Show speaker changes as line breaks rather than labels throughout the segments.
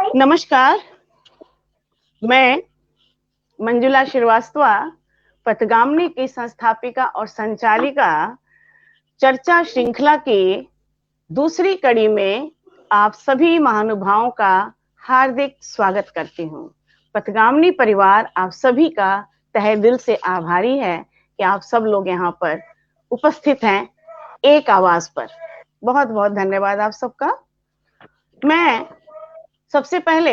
नमस्कार, मैं मंजुला श्रीवास्तव, पथगामिनी की संस्थापिका और संचालिका चर्चा श्रृंखला की दूसरी कड़ी में आप सभी महानुभावों का हार्दिक स्वागत करती हूँ। पथगामिनी परिवार आप सभी का तहे दिल से आभारी है कि आप सब लोग यहाँ पर उपस्थित हैं एक आवाज पर। बहुत बहुत धन्यवाद आप सबका। मैं सबसे पहले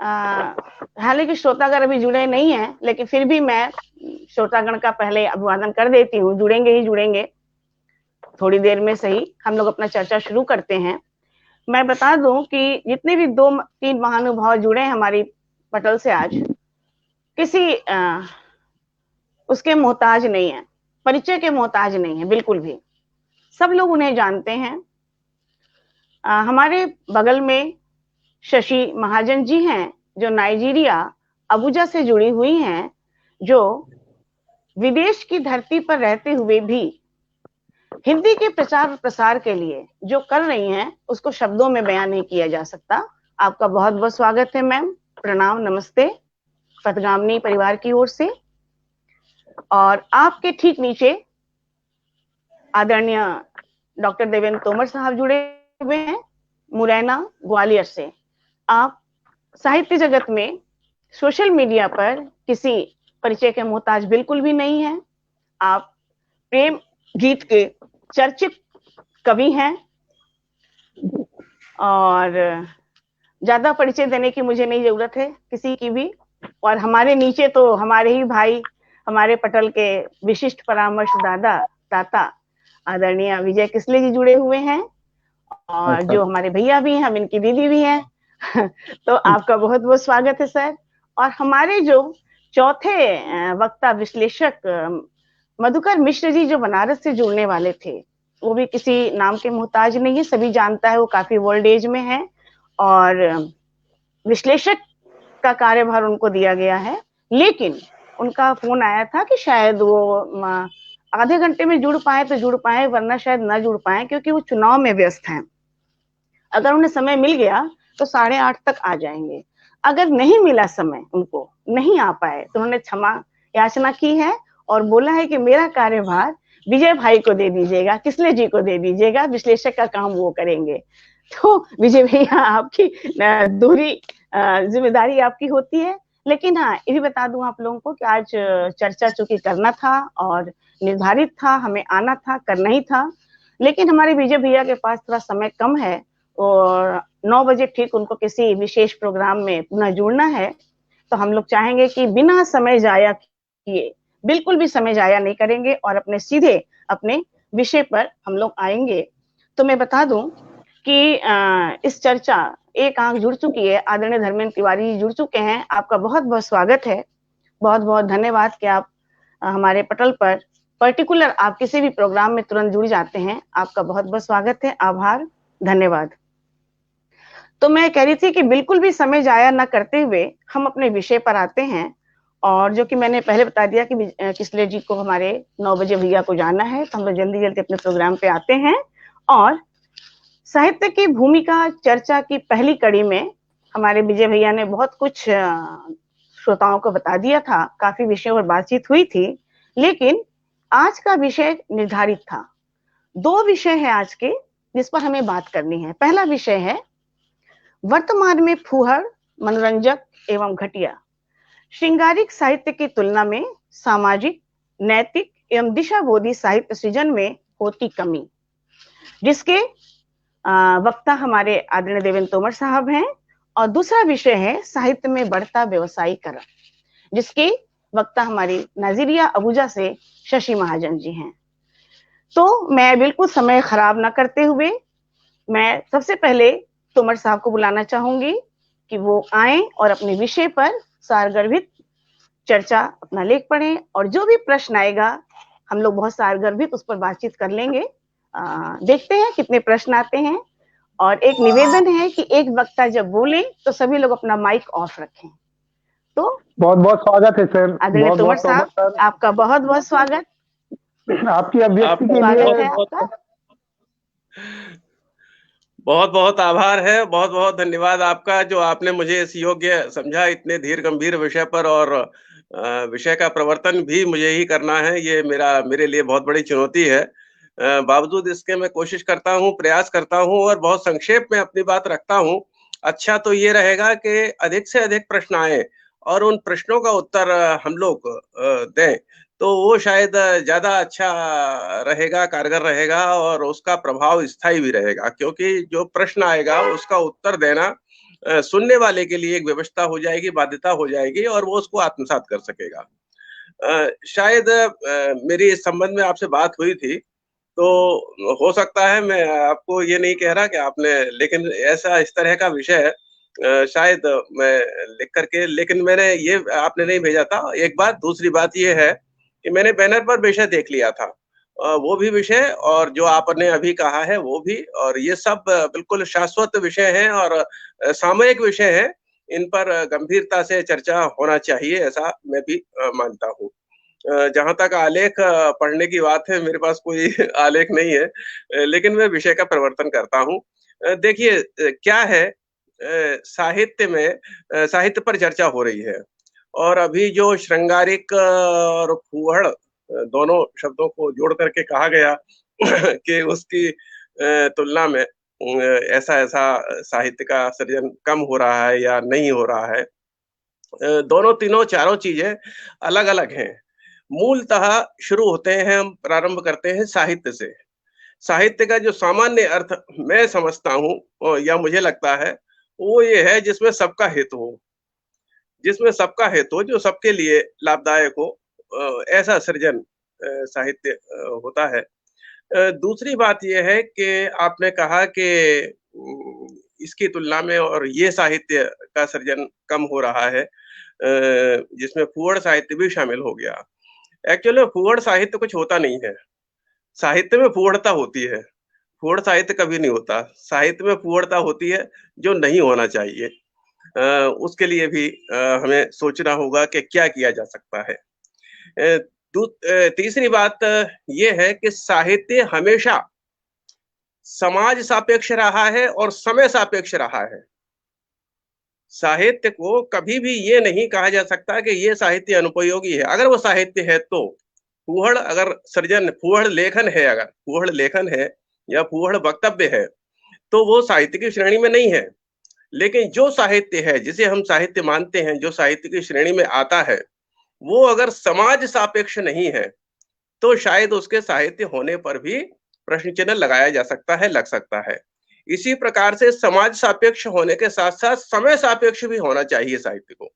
हालांकि श्रोतागण अभी जुड़े नहीं हैं, लेकिन फिर भी मैं श्रोतागण का पहले अभिवादन कर देती हूँ। जुड़ेंगे ही जुड़ेंगे, थोड़ी देर में सही हम लोग अपना चर्चा शुरू करते हैं। मैं बता दूं कि जितने भी 2-3 महानुभाव जुड़े हैं हमारी पटल से आज, किसी उसके मोहताज नहीं है, परिचय के मोहताज नहीं है बिल्कुल भी। सब लोग उन्हें जानते हैं। हमारे बगल में शशि महाजन जी हैं, जो नाइजीरिया अबुजा से जुड़ी हुई हैं, जो विदेश की धरती पर रहते हुए भी हिंदी के प्रचार प्रसार के लिए जो कर रही हैं उसको शब्दों में बयान नहीं किया जा सकता। आपका बहुत बहुत स्वागत है मैम। प्रणाम, नमस्ते पथगामिनी परिवार की ओर से। और आपके ठीक नीचे आदरणीय डॉक्टर देवेंद्र तोमर साहब जुड़े हुए हैं, मुरैना ग्वालियर से। आप साहित्य जगत में सोशल मीडिया पर किसी परिचय के मोहताज बिल्कुल भी नहीं है। आप प्रेम गीत के चर्चित कवि हैं और ज्यादा परिचय देने की मुझे नहीं जरूरत है किसी की भी। और हमारे नीचे तो हमारे ही भाई, हमारे पटल के विशिष्ट दाता आदरणीय विजय किसले जी जुड़े हुए हैं, और जो हमारे भैया भी हैं, हम इनकी दीदी भी हैं। तो आपका बहुत बहुत स्वागत है सर। और हमारे जो चौथे वक्ता विश्लेषक मधुकर मिश्र जी, जो बनारस से जुड़ने वाले थे, वो भी किसी नाम के मोहताज नहीं है, सभी जानता है। वो काफी ओल्ड एज में है और विश्लेषक का कार्यभार उनको दिया गया है। लेकिन उनका फोन आया था कि शायद वो आधे घंटे में जुड़ पाए तो जुड़ पाए, वरना शायद ना जुड़ पाए, क्योंकि वो चुनाव में व्यस्त हैं। अगर उन्हें समय मिल गया तो 8:30 तक आ जाएंगे। अगर नहीं मिला समय, उनको नहीं आ पाए, तो उन्होंने क्षमा याचना की है और बोला है कि मेरा कार्यभार विजय भाई को दे दीजिएगा, किसले जी को दे दीजिएगा, विश्लेषक का काम वो करेंगे। तो विजय भैया, आपकी दूरी जिम्मेदारी आपकी होती है। लेकिन हाँ, ये भी बता दूं आप लोगों को कि आज चर्चा चूंकि करना था और निर्धारित था, हमें आना था, करना ही था, लेकिन हमारे विजय भैया के पास थोड़ा समय कम है और 9 बजे ठीक उनको किसी विशेष प्रोग्राम में पुनः जुड़ना है। तो हम लोग चाहेंगे कि बिना समय जाया किए, बिल्कुल भी समय जाया नहीं करेंगे और अपने सीधे अपने विषय पर हम लोग आएंगे। तो मैं बता दूं कि इस चर्चा एक आंख जुड़ चुकी है, आदरणीय धर्मेंद्र तिवारी जी जुड़ चुके हैं। आपका बहुत बहुत स्वागत है, बहुत बहुत धन्यवाद कि आप हमारे पटल पर पर्टिकुलर आप किसी भी प्रोग्राम में तुरंत जुड़ जाते हैं। आपका बहुत बहुत स्वागत है, आभार, धन्यवाद। तो मैं कह रही थी कि बिल्कुल भी समय जाया ना करते हुए हम अपने विषय पर आते हैं। और जो कि मैंने पहले बता दिया कि किसले जी को हमारे 9 बजे भैया को जाना है, तो हम लोग जल्दी जल्दी अपने प्रोग्राम पे आते हैं। और साहित्य की भूमिका चर्चा की पहली कड़ी में हमारे विजय भैया ने बहुत कुछ श्रोताओं को बता दिया था, काफी विषयों पर बातचीत हुई थी। लेकिन आज का विषय निर्धारित था। 2 विषय है आज के जिस पर हमें बात करनी है। पहला विषय है वर्तमान में फूहड़, मनोरंजक एवं घटिया श्रृंगारिक साहित्य की तुलना में सामाजिक, नैतिक एवं दिशाबोधी साहित्य सृजन में होती कमी, जिसके वक्ता हमारे आदरणीय देवेंद्र तोमर साहब हैं। और दूसरा विषय है साहित्य में बढ़ता व्यवसायीकरण, जिसके वक्ता हमारी नाइजीरिया अबुजा से शशि महाजन जी हैं। तो मैं बिल्कुल समय खराब ना करते हुए मैं सबसे पहले तोमर साहब को बुलाना चाहूंगी कि वो आए और अपने विषय पर सारगर्भित चर्चा, अपना लेख पढ़ें, और जो भी प्रश्न आएगा हम लोग बहुत सारगर्भित उस पर बातचीत कर लेंगे। देखते हैं कितने प्रश्न आते हैं। और एक निवेदन है कि एक वक्ता जब बोले तो सभी लोग अपना माइक ऑफ रखें। तो
बहुत बहुत स्वागत है सर।
आदरणीय तोमर साहब, आपका बहुत बहुत स्वागत।
आपकी अभिव्यक्ति के
स्वागत
लिए
है आपका।
बहुत बहुत आभार है, बहुत बहुत धन्यवाद आपका, जो आपने मुझे इस योग्य समझा इतने धीर गंभीर विषय पर। और विषय का प्रवर्तन भी मुझे ही करना है, ये मेरे लिए बहुत बड़ी चुनौती है। बावजूद इसके मैं कोशिश करता हूँ, प्रयास करता हूँ और बहुत संक्षेप में अपनी बात रखता हूँ। अच्छा तो ये रहेगा कि अधिक से अधिक प्रश्न आएँ और उन प्रश्नों का उत्तर हम लोग दें, तो वो शायद ज़्यादा अच्छा रहेगा, कारगर रहेगा और उसका प्रभाव स्थायी भी रहेगा, क्योंकि जो प्रश्न आएगा उसका उत्तर देना सुनने वाले के लिए एक व्यवस्था हो जाएगी, बाध्यता हो जाएगी और वो उसको आत्मसात कर सकेगा। शायद मेरी इस संबंध में आपसे बात हुई थी, तो हो सकता है, मैं आपको ये नहीं कह रहा कि आपने, लेकिन ऐसा इस तरह का विषय है, शायद मैं लिख कर के, लेकिन मैंने ये आपने नहीं भेजा था। एक बात, दूसरी बात ये है कि मैंने बैनर पर विषय देख लिया था। वो भी विषय और जो आपने अभी कहा है वो भी, और ये सब बिल्कुल शाश्वत विषय हैं और सामयिक विषय हैं। इन पर गंभीरता से चर्चा होना चाहिए, ऐसा मैं भी मानता हूँ। जहाँ तक आलेख पढ़ने की बात है, मेरे पास कोई आलेख नहीं है, लेकिन मैं विषय का प्रवर्तन करता हूँ। देखिए, क्या है, साहित्य में साहित्य पर चर्चा हो रही है और अभी जो श्रृंगारिक और फूहड़ दोनों शब्दों को जोड़ करके कहा गया कि उसकी तुलना में ऐसा-ऐसा साहित्य का सृजन कम हो रहा है या नहीं हो रहा है। दोनों, तीनों, चारों चीज़ें अलग-अलग हैं। मूलतः शुरू होते हैं, हम प्रारंभ करते हैं साहित्य से। साहित्य का जो सामान्य अर्थ मैं समझता हूँ या मुझे लगता है, वो ये है जिसमें सबका हित हो। जिसमें सबका हित हो, जो सबके लिए लाभदायक हो, ऐसा सृजन साहित्य होता है। दूसरी बात ये है कि आपने कहा कि इसकी तुलना में और ये साहित्य का सृजन कम हो रहा है, जिसमें फूहड़ साहित्य भी शामिल हो गया। एक्चुअली फूहड़ साहित्य कुछ होता नहीं है। साहित्य में फूहड़ता होती है। फूहड़ साहित्य कभी नहीं होता। साहित्य में फूहड़ता होती है, जो नहीं होना चाहिए। उसके लिए भी हमें सोचना होगा कि क्या किया जा सकता है। तीसरी बात ये है कि साहित्य हमेशा समाज सापेक्ष रहा है और समय सापेक्ष रहा है। साहित्य को कभी भी ये नहीं कहा जा सकता कि ये साहित्य अनुपयोगी है। अगर वो साहित्य है तो, फूहड़ अगर सृजन, फूहड़ लेखन है, अगर फूहड़ लेखन है या फूहड़ वक्तव्य है, तो वो साहित्य की श्रेणी में नहीं है। लेकिन जो साहित्य है, जिसे हम साहित्य मानते हैं, जो साहित्य की श्रेणी में आता है, वो अगर समाज सापेक्ष नहीं है, तो शायद उसके साहित्य होने पर भी प्रश्न चिन्ह लगाया जा सकता है, लग सकता है। इसी प्रकार से समाज सापेक्ष होने के साथ-साथ समय सापेक्ष भी होना चाहिए साहित्य को।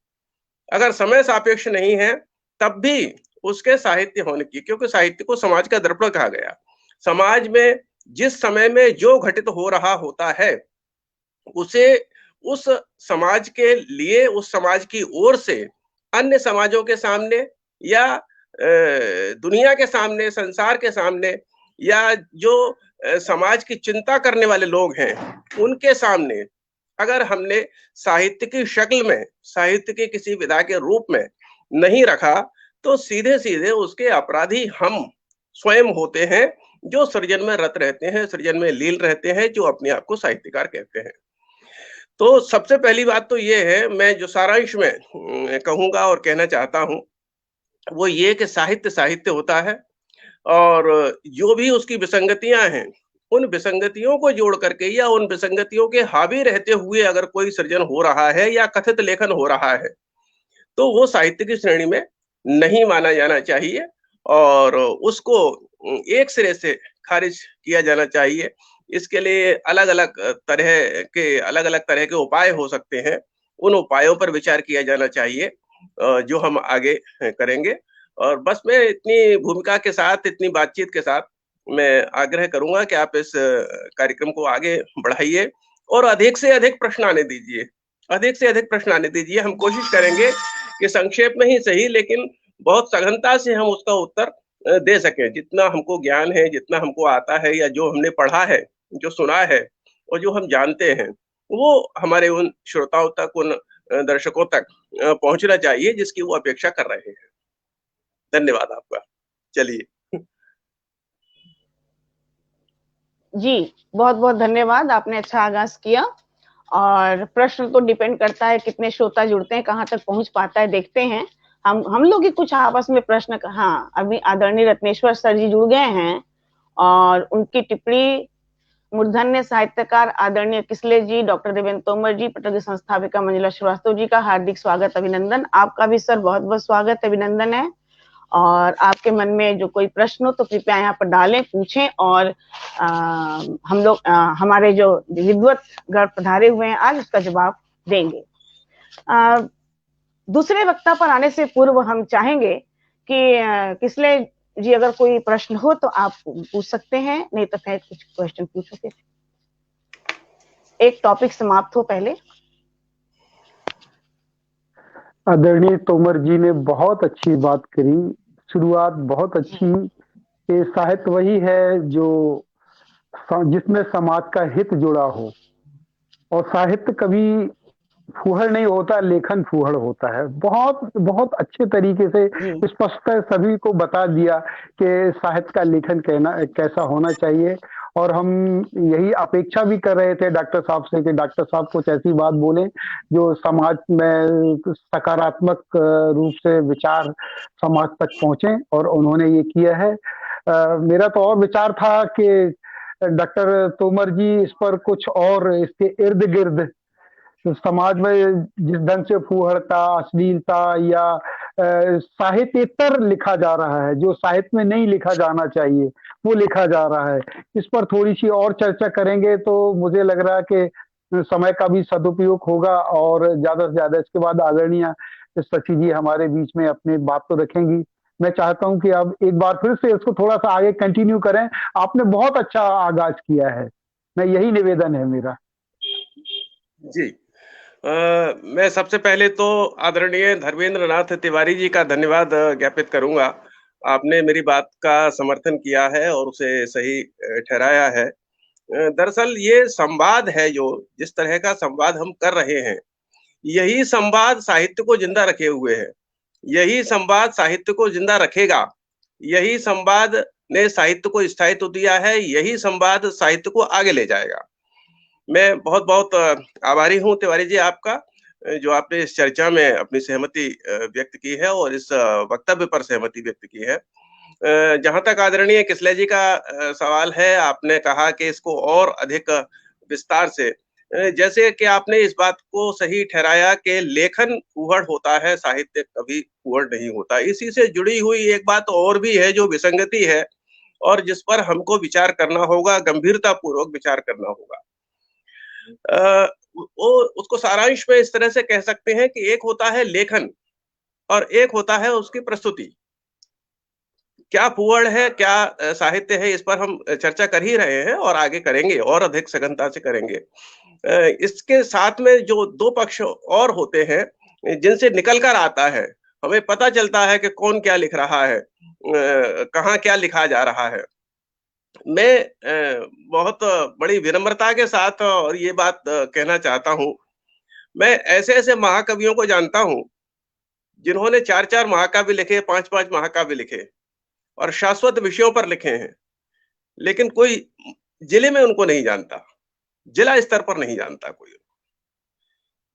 अगर समय सापेक्ष नहीं है, तब भी उसके साहित्य होने की, क्योंकि साहित्य को समाज का दर्पण कहा गया। समाज में जिस समय में जो घटित हो रहा होता है, उसे उस समाज के लिए, उस समाज की ओर से अन्य समाजों के सामने या दुनिया के सामने, संसार के सामने, या जो समाज की चिंता करने वाले लोग हैं, उनके सामने अगर हमने साहित्य की शक्ल में, साहित्य के किसी विधा के रूप में नहीं रखा, तो सीधे-सीधे उसके अपराधी हम स्वयं होते हैं, जो सृजन में रत रहते हैं, सृजन में लीन रहते हैं, जो अपने आप को साहित्यकार कहते हैं। तो सबसे पहली बात तो ये है, मैं जो सारांश में कहूँगा और कहना चाहता हूँ, वो ये कि साहित्य साहित्य होता है और जो भी उसकी विसंगतियाँ हैं, उन विसंगतियों को जोड़ करके या उन विसंगतियों के हावी रहते हुए अगर कोई सृजन हो रहा है या कथित लेखन हो रहा है, तो वो साहित्य की श्रेणी में नहीं माना जाना चाहिए और उसको एक सिरे से खारिज किया जाना चाहिए। इसके लिए अलग-अलग तरह के उपाय हो सकते हैं। उन उपायों पर विचार किया जाना चाहिए, जो हम आगे करेंगे। और बस मैं इतनी भूमिका के साथ, इतनी बातचीत के साथ मैं आग्रह करूँगा कि आप इस कार्यक्रम को आगे बढ़ाइए और अधिक से अधिक प्रश्न आने दीजिए। अधिक से अधिक प्रश्न आने दीजिए। हम कोशिश करेंगे कि संक्षेप में ही सही, लेकिन बहुत सघनता से हम उसका उत्तर दे सकें। जितना हमको ज्ञान है, जितना हमको आता है या जो हमने पढ़ा है, जो सुना है और जो हम जानते हैं, वो हमारे उन श्रोताओं तक, उन दर्शकों तक पहुँचना चाहिए जिसकी वो अपेक्षा कर रहे हैं। धन्यवाद आपका। चलिए।
जी, बहुत बहुत धन्यवाद, आपने अच्छा आगाज किया। और प्रश्न तो डिपेंड करता है कितने श्रोता जुड़ते हैं, कहाँ तक पहुंच पाता है, देखते हैं। हम लोग ही कुछ आपस में प्रश्न, हाँ, अभी आदरणीय रत्नेश्वर सर जी जुड़ गए हैं और उनकी टिप्पणी मूर्धन्य साहित्यकार आदरणीय किसले जी, डॉक्टर देवेंद्र तोमर जी, पटल की संस्थापिका मंजुला श्रीवास्तव जी का हार्दिक स्वागत, अभिनंदन। आपका भी सर बहुत बहुत स्वागत, अभिनंदन है। और आपके मन में जो कोई प्रश्न हो तो कृपया यहाँ पर डालें, पूछें। और हम लोग हमारे जो विद्वत घर पधारे हुए हैं आज, उसका जवाब देंगे। दूसरे वक्ता पर आने से पूर्व हम चाहेंगे कि किसले जी अगर कोई प्रश्न हो तो आप पूछ सकते हैं, नहीं तो फिर कुछ क्वेश्चन पूछोगे, एक टॉपिक समाप्त हो पहले।
आदरणीय तोमर जी ने बहुत अच्छी बात करी, शुरुआत बहुत अच्छी। कि साहित्य वही है जो जिसमें समाज का हित जुड़ा हो, और साहित्य कभी फूहड़ नहीं होता, लेखन फूहड़ होता है। बहुत बहुत अच्छे तरीके से स्पष्ट सभी को बता दिया कि साहित्य का लेखन कैसा होना चाहिए। और हम यही अपेक्षा भी कर रहे थे डॉक्टर साहब से कि डॉक्टर साहब कुछ ऐसी बात बोलें जो समाज में सकारात्मक रूप से विचार समाज तक पहुंचे, और उन्होंने ये किया है। मेरा तो और विचार था कि डॉक्टर तोमर जी इस पर कुछ और, इसके इर्द गिर्द समाज में जिस ढंग से फूहड़ता, अश्लीलता या साहित्येतर लिखा जा रहा है, जो साहित्य में नहीं लिखा जाना चाहिए वो लिखा जा रहा है, इस पर थोड़ी सी और चर्चा करेंगे तो मुझे लग रहा है कि समय का भी सदुपयोग होगा। और ज्यादा से ज्यादा इसके बाद आदरणीय शशि जी हमारे बीच में अपनी बात तो रखेंगी। मैं चाहता हूं कि अब एक बार फिर से इसको थोड़ा सा आगे कंटिन्यू करें। आपने बहुत अच्छा आगाज किया है, मैं यही निवेदन है मेरा।
जी, मैं सबसे पहले तो आदरणीय धर्मेंद्र नाथ तिवारी जी का धन्यवाद ज्ञापित करूंगा। आपने मेरी बात का समर्थन किया है और उसे सही ठहराया है। दरअसल ये संवाद है, जो जिस तरह का संवाद हम कर रहे हैं, यही संवाद साहित्य को जिंदा रखे हुए है। यही संवाद साहित्य को जिंदा रखेगा। यही संवाद ने साहित्य को स्थायित्व दिया है। यही संवाद साहित्य को आगे ले जाएगा। मैं बहुत-बहुत आभारी हूँ तिवारी जी आपका, जो आपने इस चर्चा में अपनी सहमति व्यक्त की है और इस वक्तव्य पर सहमति व्यक्त की है। जहाँ तक आदरणीय किसले जी का सवाल है, आपने कहा कि इसको और अधिक विस्तार से, जैसे कि आपने इस बात को सही ठहराया कि लेखन फूहड़ होता है, साहित्य कभी फूहड़ नहीं होता। इसी से जुड़ी हुई एक बात और भी है जो विसंगति है और जिस पर हमको विचार करना होगा, गंभीरतापूर्वक विचार करना होगा। वो उसको सारांश में इस तरह से कह सकते हैं कि एक होता है लेखन और एक होता है उसकी प्रस्तुति। क्या फूहड़ है, क्या साहित्य है, इस पर हम चर्चा कर ही रहे हैं और आगे करेंगे और अधिक सघनता से करेंगे। इसके साथ में जो 2 पक्ष और होते हैं, जिनसे निकल कर आता है, हमें पता चलता है कि कौन क्या लिख रहा है, कहाँ क्या लिखा जा रहा है। मैं बहुत बड़ी विनम्रता के साथ और ये बात कहना चाहता हूँ, मैं ऐसे-ऐसे महाकवियों को जानता हूँ, जिन्होंने 4-4 महाकाव्य लिखे, 5-5 महाकाव्य लिखे और शाश्वत विषयों पर लिखे हैं, लेकिन कोई जिले में उनको नहीं जानता, जिला स्तर पर नहीं जानता कोई।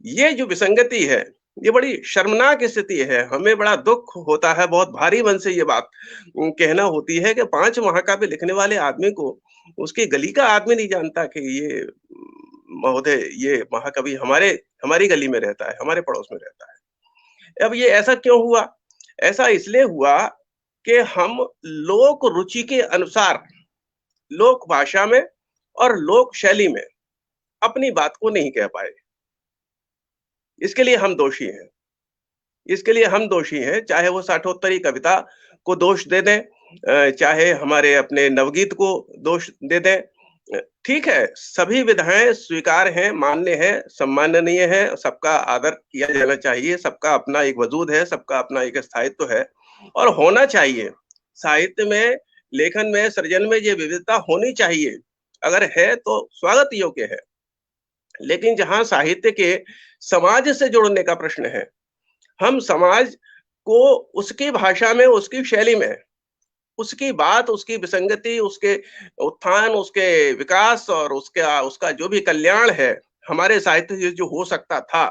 ये जो विसंगति है, ये बड़ी शर्मनाक स्थिति है। हमें बड़ा दुःख होता है, बहुत भारी मन से ये बात कहना होती है कि 5 महाकाव्य लिखने वाले आदमी को उसकी गली का आदमी नहीं जानता कि ये महोदय, ये महाकवि हमारी गली में रहता है, हमारे पड़ोस में रहता है। अब ये ऐसा क्यों हुआ? ऐसा इसलिए हुआ कि हम लोक रुचि के अनुसार, लोक भाषा में और लोक शैली में अपनी बात को नहीं कह पाए। इसके लिए हम दोषी हैं। इसके लिए हम दोषी हैं, चाहे वो साठोत्तरी कविता को दोष दे दें, चाहे हमारे अपने नवगीत को दोष दे दें। ठीक है, सभी विधाएँ स्वीकार हैं, मान्य हैं, सम्माननीय हैं, सबका आदर किया जाना चाहिए, सबका अपना एक वजूद है, सबका अपना एक स्थायित्व है और होना चाहिए। साहित्य में, लेखन में, सृजन में ये विविधता होनी चाहिए। अगर है तो स्वागत योग्य है। लेकिन जहाँ साहित्य के समाज से जुड़ने का प्रश्न है, हम समाज को उसकी भाषा में, उसकी शैली में उसकी बात, उसकी विसंगति, उसके उत्थान, उसके विकास और उसका जो भी कल्याण है, हमारे साहित्य से जो हो सकता था,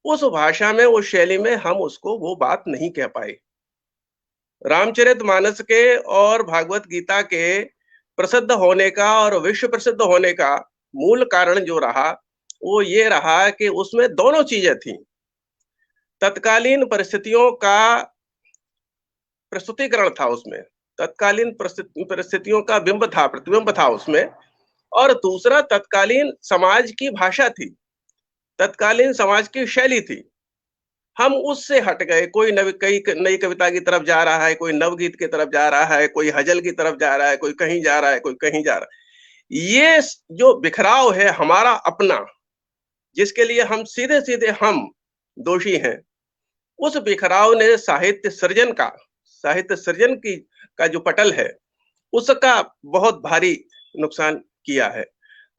उस भाषा में, उस शैली में हम उसको वो बात नहीं कह पाए। रामचरितमानस के और भागवत गीता के प्रसिद्ध होने का और विश्व प्रसिद्ध होने का मूल कारण जो रहा, वो ये रहा कि उसमें दोनों चीजें थीं। तत्कालीन परिस्थितियों का प्रस्तुतिकरण था उसमें, तत्कालीन परिस्थितियों का बिंब था, प्रतिबिंब था उसमें, और दूसरा तत्कालीन समाज की भाषा थी, तत्कालीन समाज की शैली थी। हम उससे हट गए, कोई नई कविता की तरफ जा रहा है, कोई नवगीत की तरफ जा रहा है, कोई हजल की तरफ जा रहा है, कोई कहीं जा रहा है, कोई कहीं जा रहा है। ये जो बिखराव है हमारा अपना, जिसके लिए हम सीधे-सीधे हम दोषी हैं, उस बिखराव ने साहित्य सृजन की का जो पटल है, उसका बहुत भारी नुकसान किया है।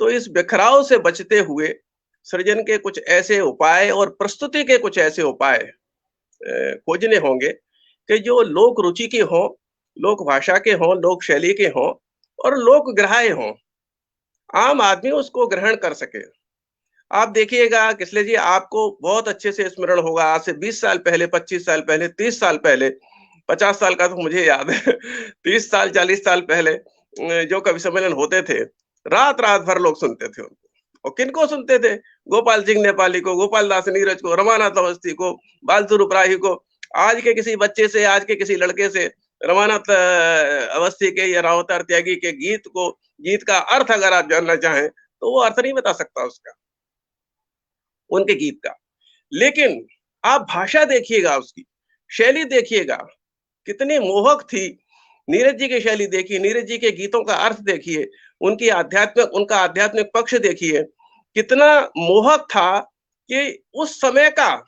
तो इस बिखराव से बचते हुए सृजन के कुछ ऐसे उपाय और प्रस्तुति के कुछ ऐसे उपाय खोजने होंगे कि जो लोक रुचि के हों, लोक भाषा के हों, लोक शैली के हों और लोक ग्राह्य हों। आम आदमी उसको ग्रहण कर सके। आप देखिएगा किसले जी, आपको बहुत अच्छे से स्मरण होगा, आज से 20 साल पहले, 25 साल पहले, 30 साल पहले, 50 साल का तो मुझे याद है 30 साल, 40 साल पहले जो कवि सम्मेलन होते थे, रात-रात भर लोग सुनते थे उनको। और किनको सुनते थे? गोपाल सिंह नेपाली को, गोपाल दास नीरज को, रमानाथ अवस्थी को, बाल स्वरूप राही को। आज के किसी बच्चे से, आज के किसी लड़के से रमानाथ अवस्थी के या रावतार त्यागी के गीत का अर्थ अगर आप जानना चाहें, तो वो अर्थ नहीं बता सकता उसका, उनके गीत का। लेकिन आप भाषा देखिएगा उसकी, शैली देखिएगा, कितनी मोहक थी। नीरज जी की शैली देखिए, नीरज जी के गीतों का अर्थ देखिए, उनका आध्यात्मिक पक्ष देखिए, कितना मोहक था कि उस समय का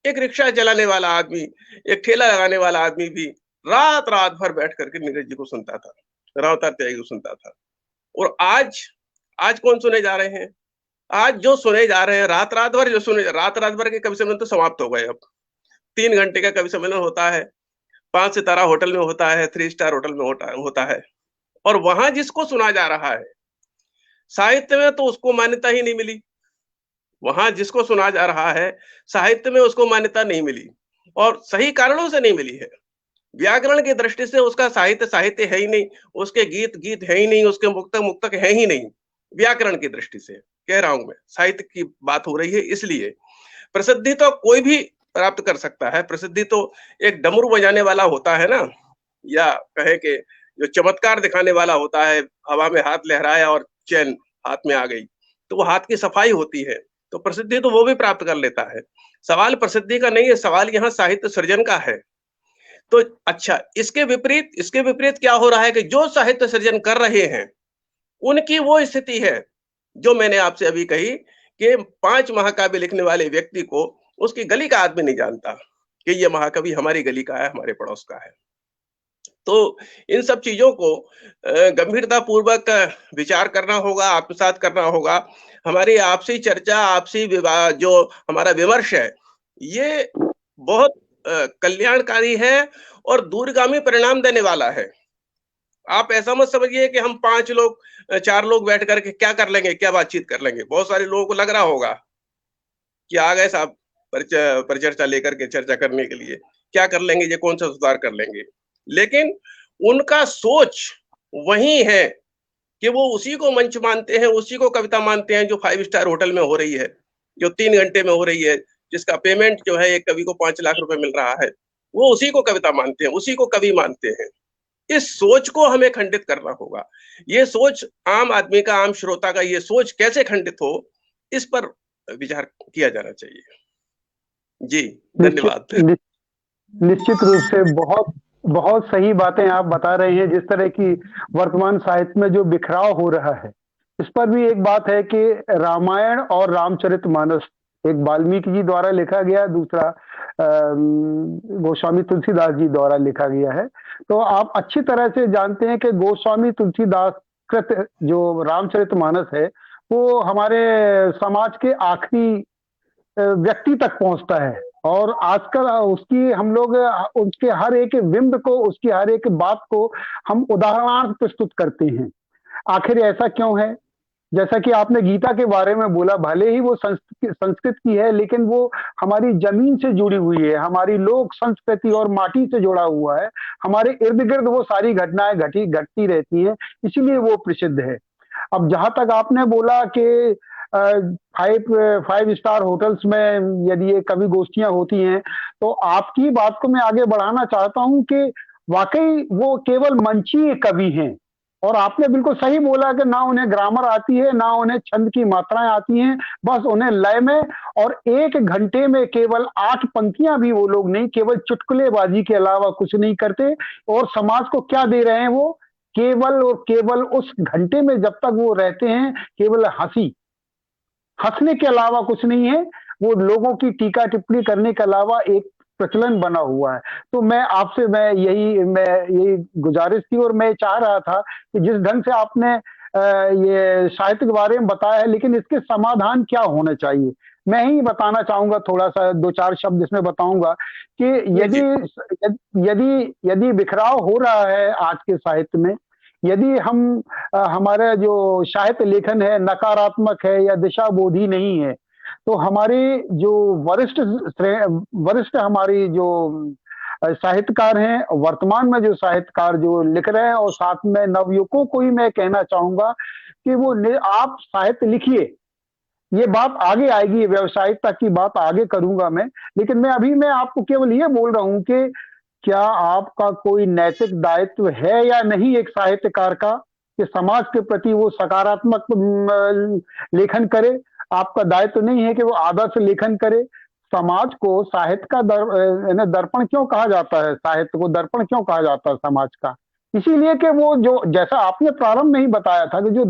एक रिक्शा चलाने वाला आदमी, एक ठेला लगाने वाला आदमी भी रात-रात भर बैठ करके नीरज जी को सुनता था, रावतार त्यागी को सुनता था। और आज कौन सुने जा रहे हैं? आज जो सुने जा रहे हैं, रात-रात भर के कवि सम्मेलन तो समाप्त हो गए अब। 3 घंटे का कवि सम्मेलन होता है, 5 सितारा होटल में होता है, 3 स्टार होटल में होता है। और वहां जिसको सुना जा रहा है, साहित्य में तो उसको मान्यता ही नहीं मिली। वहां जिसको सुना जा रहा है, साहित्य में उसको मान्यता नहीं मिली और सही कारणों से नहीं मिली है। व्याकरण की दृष्टि से उसका साहित्य है ही नहीं, उसके गीत है ही नहीं, उसके मुक्तक है ही नहीं। व्याकरण की दृष्टि से कह रहा हूं मैं, साहित्य की बात हो रही है। इसलिए प्रसिद्धि तो कोई भी प्राप्त कर सकता है। प्रसिद्धि तो एक डमरू बजाने वाला होता है ना, या कहे कि जो चमत्कार दिखाने वाला होता है, हवा में हाथ लहराया और चैन हाथ में आ गई, तो वो हाथ की सफाई होती है। तो प्रसिद्धि तो वो भी प्राप्त कर लेता है। सवाल प्रसिद्धि का नहीं है, सवाल यहाँ साहित्य सृजन का है। तो अच्छा, इसके विपरीत क्या हो रहा है कि जो साहित्य सृजन कर रहे हैं, उनकी वो स्थिति है जो मैंने आपसे अभी कही कि 5 महाकाव्य लिखने वाले व्यक्ति को उसकी गली का आदमी नहीं जानता कि ये महाकवि हमारी गली का है, हमारे पड़ोस का है। तो इन सब चीजों को गंभीरता पूर्वक विचार करना होगा, आत्मसात करना होगा। हमारी आपसी चर्चा, आपसी जो हमारा विमर्श है, ये बहुत कल्याणकारी है और दूरगामी परिणाम देने वाला है। आप ऐसा मत समझिए कि हम 5 लोग 4 लोग बैठ करके क्या कर लेंगे, क्या बातचीत कर लेंगे। बहुत सारे लोगों को लग रहा होगा कि आ गए साहब परिचर्चा लेकर के चर्चा करने के लिए, क्या कर लेंगे, ये कौन सा सुधार कर लेंगे। लेकिन उनका सोच वही है कि वो उसी को मंच मानते हैं, उसी को कविता मानते हैं जो 5 स्टार होटल में हो रही है, जो 3 घंटे में हो रही है, जिसका पेमेंट जो है एक कवि को 5 लाख रुपए मिल रहा है, वो उसी को कविता मानते हैं, उसी को कवि मानते हैं। इस सोच को हमें खंडित करना होगा। ये सोच आम आदमी का, आम श्रोता का ये सोच कैसे खंडित हो, इस पर विचार किया जाना चाहिए। जी, धन्यवाद।
निश्चित रूप से बहुत बहुत सही बातें आप बता रहे हैं। जिस तरह की वर्तमान साहित्य में जो बिखराव हो रहा है, इस पर भी एक बात है कि रामायण और रामचरितमानस एक वाल्मीकि जी द्वारा लिखा गया, दूसरा गोस्वामी तुलसीदास जी द्वारा लिखा गया है। तो आप अच्छी तरह से जानते हैं कि गोस्वामी तुलसीदास कृत जो रामचरितमानस है, वो हमारे समाज के आखिरी व्यक्ति तक पहुंचता है। और आजकल उसकी हम लोग उसके हर एक बिंब को, उसकी हर एक बात को हम उदाहरणार्थ प्रस्तुत करते हैं। आखिर ऐसा क्यों है? जैसा कि आपने गीता के बारे में बोला, भले ही वो संस्कृत की है, लेकिन वो हमारी जमीन से जुड़ी हुई है, हमारी लोक संस्कृति और माटी से जुड़ा हुआ है। हमारे इर्द गिर्द वो सारी घटनाएं घटती रहती हैं, इसीलिए वो प्रसिद्ध है। अब जहां तक आपने बोला कि फाइव स्टार होटल्स में यदि ये कवि गोष्ठियां होती हैं, तो आपकी बात को मैं आगे बढ़ाना चाहता हूं कि वाकई वो केवल मंचीय कवि हैं। और आपने बिल्कुल सही बोला कि ना उन्हें ग्रामर आती है, ना उन्हें छंद की मात्राएं आती हैं, बस उन्हें लय में, और 1 घंटे में केवल 8 पंक्तियां भी वो लोग नहीं, केवल चुटकुलेबाजी के अलावा कुछ नहीं करते। और समाज को क्या दे रहे हैं वो? केवल और केवल उस घंटे में जब तक वो रहते हैं, केवल हंसी, हंसने के अलावा कुछ नहीं है। वो लोगों की टीका टिप्पणी करने के अलावा एक प्रचलन बना हुआ है। तो मैं आपसे मैं यही गुजारिश थी, और मैं चाह रहा था कि जिस ढंग से आपने ये साहित्य के बारे में बताया है, लेकिन इसके समाधान क्या होने चाहिए, मैं ही बताना चाहूंगा। थोड़ा सा 2-4 शब्द इसमें बताऊंगा कि यदि यदि यदि बिखराव हो रहा है आज के साहित्य में, यदि हमारा जो साहित्य लेखन है नकारात्मक है या दिशाबोधी नहीं है, तो हमारे जो वरिष्ठ हमारी जो साहित्यकार हैं, वर्तमान में जो साहित्यकार जो लिख रहे हैं, और साथ में नवयुवकों को ही मैं कहना चाहूंगा कि आप साहित्य लिखिए। ये बात आगे आएगी, व्यावसायिकता की बात आगे करूंगा मैं, लेकिन मैं आपको केवल ये बोल रहा हूं कि क्या आपका कोई नैतिक दायित्व है या नहीं एक साहित्यकार का, कि समाज के प्रति वो सकारात्मक लेखन करे? आपका दायित्व नहीं है कि वो आदर्श लेखन करे। समाज को साहित्य का दर्पण क्यों कहा जाता है? साहित्य को दर्पण क्यों कहा जाता है समाज का? इसीलिए कि वो जो, जैसा आपने प्रारंभ में ही बताया था कि जो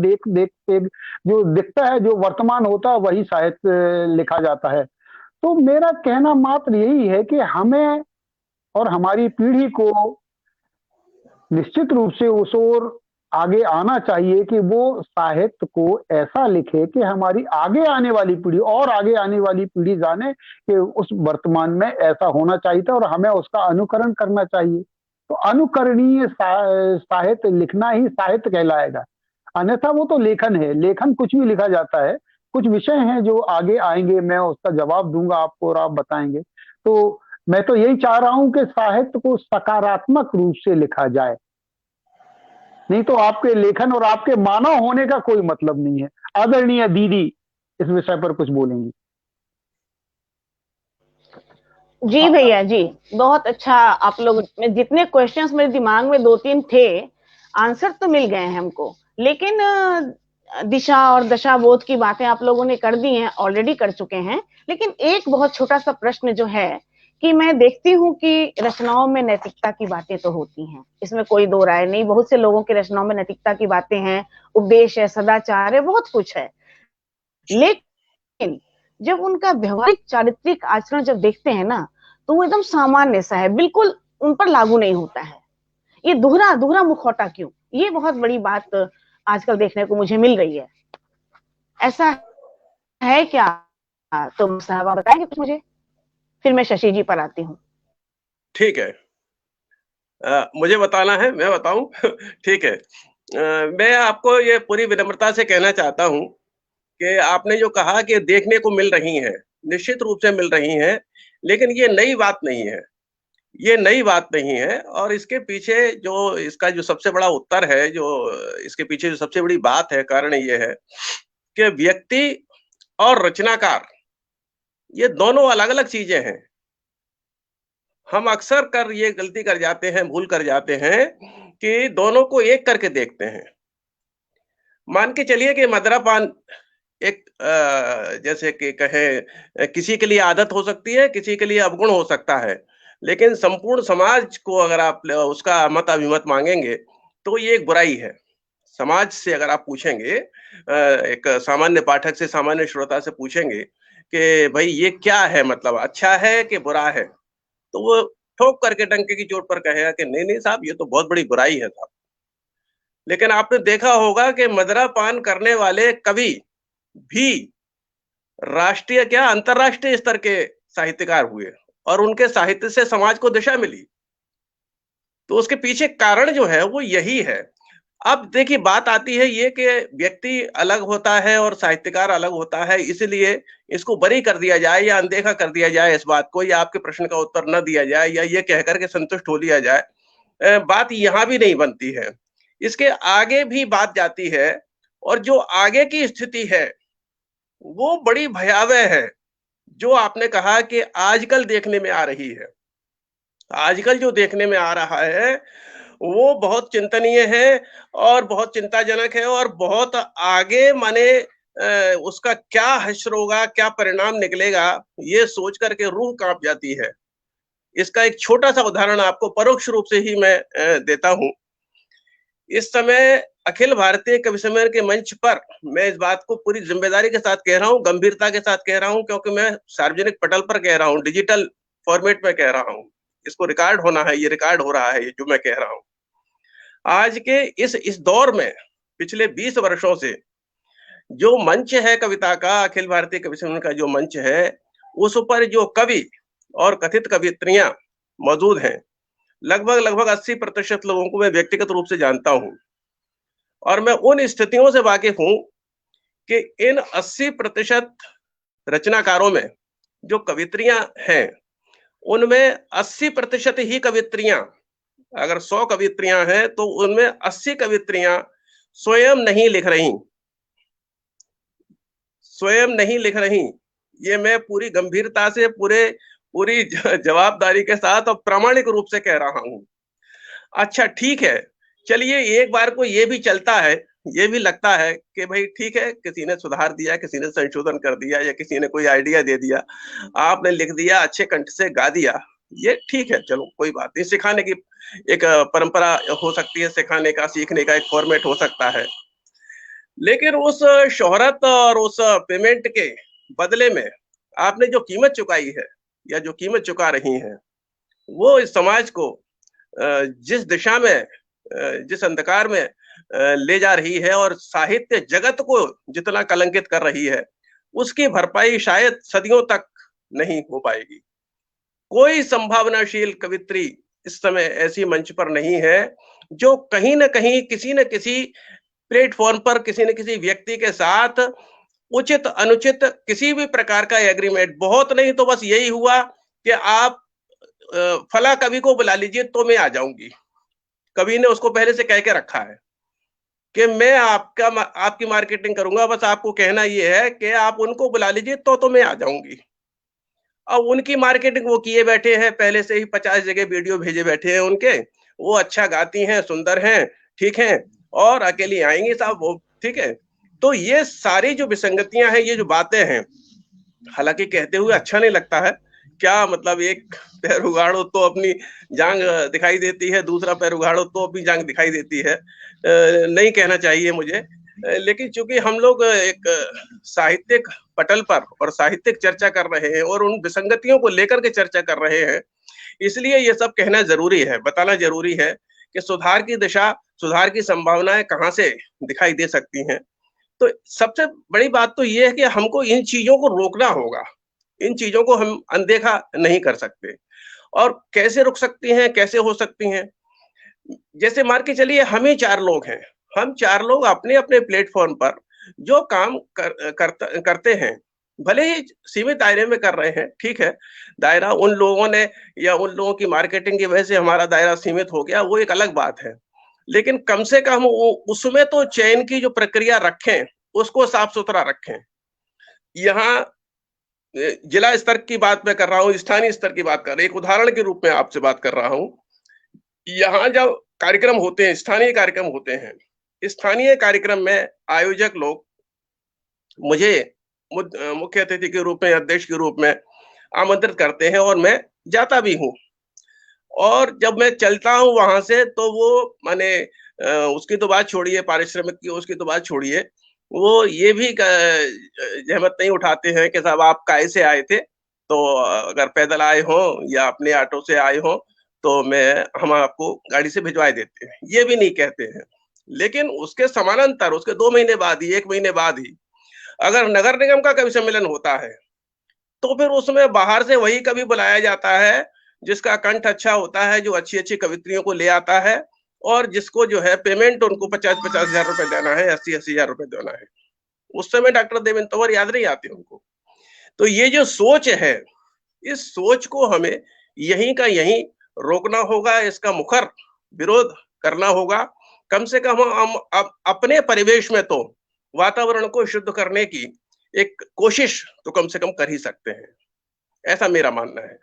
जो दिखता है, जो वर्तमान होता है, वही साहित्य लिखा जाता है। तो मेरा कहना मात्र यही है कि हमें और हमारी पीढ़ी को निश्चित रूप से उस ओर आगे आना चाहिए कि वो साहित्य को ऐसा लिखे कि हमारी आगे आने वाली पीढ़ी और आगे आने वाली पीढ़ी जाने कि उस वर्तमान में ऐसा होना चाहिए था, और हमें उसका अनुकरण करना चाहिए। तो अनुकरणीय साहित्य लिखना ही साहित्य कहलाएगा, अन्यथा वो तो लेखन है। लेखन कुछ भी लिखा जाता है। कुछ विषय हैं जो आगे आएंगे, मैं उसका जवाब दूंगा आपको और आप बताएंगे। तो मैं तो यही चाह रहा हूं कि साहित्य को सकारात्मक रूप से लिखा जाए, नहीं तो आपके लेखन और आपके मानव होने का कोई मतलब नहीं है। आदरणीय दीदी इस विषय पर कुछ बोलेंगी?
जी भैया जी, बहुत अच्छा। आप लोग में जितने क्वेश्चंस मेरे दिमाग में 2-3 थे, आंसर तो मिल गए हैं हमको, लेकिन दिशा और दशा बोध की बातें आप लोगों ने कर दी हैं, ऑलरेडी कर चुके हैं। लेकिन एक बहुत छोटा सा प्रश्न जो है कि मैं देखती हूँ कि रचनाओं में नैतिकता की बातें तो होती हैं, इसमें कोई दो राय नहीं। बहुत से लोगों की रचनाओं में नैतिकता की बातें हैं, उपदेश है, सदाचार है, बहुत कुछ है। लेकिन जब उनका व्यवहारिक चारित्रिक आचरण जब देखते हैं ना, तो वो एकदम सामान्य सा है, बिल्कुल उन पर लागू नहीं होता है। ये दोहरा मुखौटा क्यों? ये बहुत बड़ी बात आजकल देखने को मुझे मिल रही है। ऐसा है क्या? तो साहबा बताएंगे कुछ मुझे, फिर मैं शशि जी पर आती हूँ।
ठीक है, मुझे बताना है, मैं बताऊं? ठीक है। मैं आपको ये पूरी विनम्रता से कहना चाहता हूं कि आपने जो कहा कि देखने को मिल रही हैं, निश्चित रूप से मिल रही हैं, लेकिन ये नई बात नहीं है। ये नई बात नहीं है, और इसके पीछे जो इसका जो सबसे बड़ा उत्तर है, जो इसके पीछे जो सबसे बड़ी बात है, कारण ये है कि व्यक्ति और रचनाकार, ये दोनों अलग-अलग चीजें हैं। हम अक्सर ये गलती कर जाते हैं, भूल कर जाते हैं कि दोनों को एक करके देखते हैं। मान के चलिए कि मदिरापान एक जैसे कि कहें, किसी के लिए आदत हो सकती है, किसी के लिए अवगुण हो सकता है। लेकिन संपूर्ण समाज को अगर आप उसका मत अभिमत मांगेंगे, तो ये एक बुराई है। समाज से अगर आप पूछेंगे, एक सामान्य पाठक से, सामान्य श्रोता से पूछेंगे कि भई ये क्या है, मतलब अच्छा है कि बुरा है? तो वो ठोक करके डंके की चोट पर कहेगा कि नहीं, नहीं साहब, ये तो बहुत बड़ी बुराई है साहब। लेकिन आपने देखा होगा कि मदिरा पान करने वाले कवि भी राष्ट्रीय क्या अंतर्राष्ट्रीय स्तर के साहित्यकार हुए और उनके साहित्य से समाज को दिशा मिली। तो उसके पीछे कारण जो है वो यही है। अब देखिए बात आती है ये कि व्यक्ति अलग होता है और साहित्यकार अलग होता है, इसलिए इसको बरी कर दिया जाए या अनदेखा कर दिया जाए इस बात को, या आपके प्रश्न का उत्तर न दिया जाए या ये कहकर के संतुष्ट हो लिया जाए। बात यहाँ भी नहीं बनती है। इसके आगे भी बात जाती है और जो आगे की स्थिति है वो बड़ी भयावह है। जो आपने कहा कि आजकल देखने में आ रही है। आजकल जो देखने में आ रहा है वो बहुत चिंतनीय है और बहुत चिंताजनक है और बहुत आगे माने उसका क्या हश्र होगा, क्या परिणाम निकलेगा, ये सोच करके रूह कांप जाती है। इसका एक छोटा-सा उदाहरण आपको परोक्ष रूप से ही मैं देता हूँ। इस समय अखिल भारतीय कवि सम्मेलन के मंच पर मैं इस बात को पूरी जिम्मेदारी के साथ कह रहा हूँ, गंभीरता के साथ कह रहा हूँ, क्योंकि मैं सार्वजनिक पटल पर कह रहा हूँ, डिजिटल फॉर्मेट में कह रहा हूँ। इसको रिकॉर्ड होना है, ये रिकॉर्ड हो रहा है, ये जो मैं कह रहा हूँ। आज के इस दौर में पिछले 20 वर्षों से जो मंच है कविता का, अखिल भारतीय कवि सम्मेलन का जो मंच है, उस पर जो कवि और कथित कवियत्रियां मौजूद हैं, लगभग 80% लोगों को मैं व्यक्तिगत रूप से जानता हूं और मैं उन स्थितियों से वाकिफ हूं कि इन 80% रचनाकारों में जो कवियत्रियां हैं, उनमें 80% ही कवियत्रियां, अगर 100 कवियत्रियां हैं तो उनमें 80 कवियत्रियां स्वयं नहीं लिख रही, स्वयं नहीं लिख रही। ये मैं पूरी गंभीरता से पूरी जवाबदारी के साथ और प्रामाणिक रूप से कह रहा हूं। अच्छा ठीक है, चलिए एक बार को ये भी चलता है, ये भी लगता है कि भाई ठीक है, किसी ने सुधार दिया, किसी ने संशोधन कर दिया या किसी ने कोई आइडिया दे दिया, आपने लिख दिया, अच्छे कंठ से गा दिया, ये ठीक है, चलो कोई बात नहीं। सिखाने की एक परंपरा हो सकती है, सिखाने का, सीखने का एक फॉर्मेट हो सकता है। लेकिन उस शोहरत और उस पेमेंट के बदले में आपने जो कीमत चुकाई है या जो कीमत चुका रही हैं, वो इस समाज को जिस दिशा में, जिस अंधकार में ले जा रही है और साहित्य जगत को जितना कलंकित कर रही है, उसकी भरपाई शायद सदियों तक नहीं हो पाएगी। कोई संभावनाशील कवित्री इस समय ऐसी मंच पर नहीं है जो कहीं न कहीं किसी न किसी प्लेटफॉर्म पर किसी न किसी व्यक्ति के साथ उचित अनुचित किसी भी प्रकार का एग्रीमेंट, बहुत नहीं तो बस यही हुआ कि आप फला कवि को बुला लीजिए तो मैं आ जाऊंगी। कवि ने उसको पहले से कह के रखा है कि मैं आपकी मार्केटिंग करूंगा, बस आपको कहना ये है कि आप उनको बुला लीजिए तो मैं आ जाऊंगी। अब उनकी मार्केटिंग वो किए बैठे हैं, पहले से ही 50 जगह वीडियो भेजे बैठे हैं उनके, वो अच्छा गाती हैं, सुंदर हैं, ठीक है, और अकेली आएंगी साहब, वो ठीक है। तो ये सारी जो विसंगतियां हैं, ये जो बातें हैं, हालांकि कहते हुए अच्छा नहीं लगता है, क्या मतलब एक पैर उगाड़ो तो अपनी जांग दिखाई देती है, दूसरा पैर उगाड़ो तो अपनी जांग दिखाई देती है, नहीं कहना चाहिए मुझे। लेकिन चूंकि हम लोग एक साहित्यिक पटल पर और साहित्यिक चर्चा कर रहे हैं और उन विसंगतियों को लेकर के चर्चा कर रहे हैं, इसलिए ये सब कहना जरूरी है, बताना जरूरी है कि सुधार की दिशा, सुधार की संभावनाएं कहाँ से दिखाई दे सकती हैं। तो सबसे बड़ी बात तो ये है कि हमको इन चीजों को रोकना होगा, इन चीजों को हम अनदेखा नहीं कर सकते। और कैसे रुक सकती हैं, कैसे हो सकती हैं? जैसे मान के चलिए हम ही 4 लोग हैं, हम 4 लोग अपने अपने प्लेटफॉर्म पर जो काम करते हैं, भले ही सीमित दायरे में कर रहे हैं, ठीक है, दायरा उन लोगों ने या उन लोगों की मार्केटिंग की वजह से हमारा दायरा सीमित हो गया, वो एक अलग बात है। लेकिन कम से कम उसमें तो चयन की जो प्रक्रिया रखें, उसको साफ सुथरा रखें। यहाँ जिला स्तर की बात मैं कर रहा हूँ, स्थानीय स्तर की बात कर रहा हूँ, एक उदाहरण के रूप में आपसे बात कर रहा हूँ। यहाँ जब कार्यक्रम होते हैं, स्थानीय कार्यक्रम होते हैं, स्थानीय कार्यक्रम में आयोजक लोग मुझे मुख्य अतिथि के रूप में, अध्यक्ष के रूप में आमंत्रित करते हैं और मैं जाता भी हूँ। और जब मैं चलता हूँ वहां से तो वो माने उसकी तो बात छोड़िए, पारिश्रमिक की उसकी तो बात छोड़िए, वो ये भी जहमत नहीं उठाते हैं कि साहब आप काहे से आए थे, तो अगर पैदल आए हो या अपने ऑटो से आए हो तो हम आपको गाड़ी से भिजवा देते हैं, ये भी नहीं कहते हैं। लेकिन उसके समानांतर उसके 2 महीने बाद ही, 1 महीने बाद ही अगर नगर निगम का कवि सम्मेलन होता है तो फिर उसमें बाहर से वही कवि बुलाया जाता है जिसका कंठ अच्छा होता है, जो अच्छी-अच्छी कवित्रियों को ले आता है और जिसको जो है पेमेंट उनको 50-50 हज़ार रुपए देना है, 80-80 हज़ार रुपए देना है। उस समय डॉक्टर देवेंद्र तंवर याद नहीं आते उनको। तो ये जो सोच है, इस सोच को हमें यहीं का यहीं रोकना होगा, इसका मुखर विरोध करना होगा। कम से कम हम अपने परिवेश में तो वातावरण को शुद्ध करने की एक कोशिश तो कम से कम कर ही सकते हैं। ऐसा मेरा मानना है।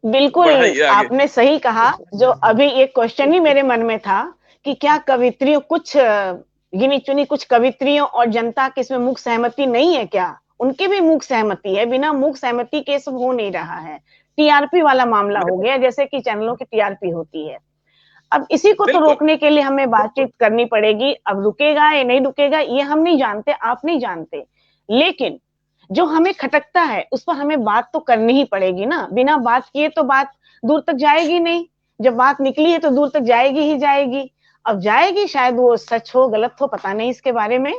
बिल्कुल,
बढ़ाइए आगे।
आपने सही कहा। जो अभी एक क्वेश्चन ही मेरे मन में था कि क्या कवित्रियों कुछ गिनी-चुनी कुछ कवित्रियों और जनता की इसमें मूक सहमति नहीं है क्या? उनकी भी मूक सहमति है, बिना मूक सहमति के सब हो नहीं रहा है। टीआरपी वाला मामला हो गया, जैसे कि चैनलों की टीआरपी होती है। अब इसी को तो रोकने के लिए हमें बातचीत करनी पड़ेगी। अब रुकेगा या नहीं रुकेगा ये हम नहीं जानते, आप नहीं जानते, लेकिन जो हमें खटकता है उस पर हमें बात तो करनी ही पड़ेगी ना। बिना बात किए तो बात दूर तक जाएगी नहीं। जब बात निकली है तो दूर तक जाएगी ही जाएगी। अब जाएगी, शायद वो सच हो गलत हो, पता नहीं इसके बारे में,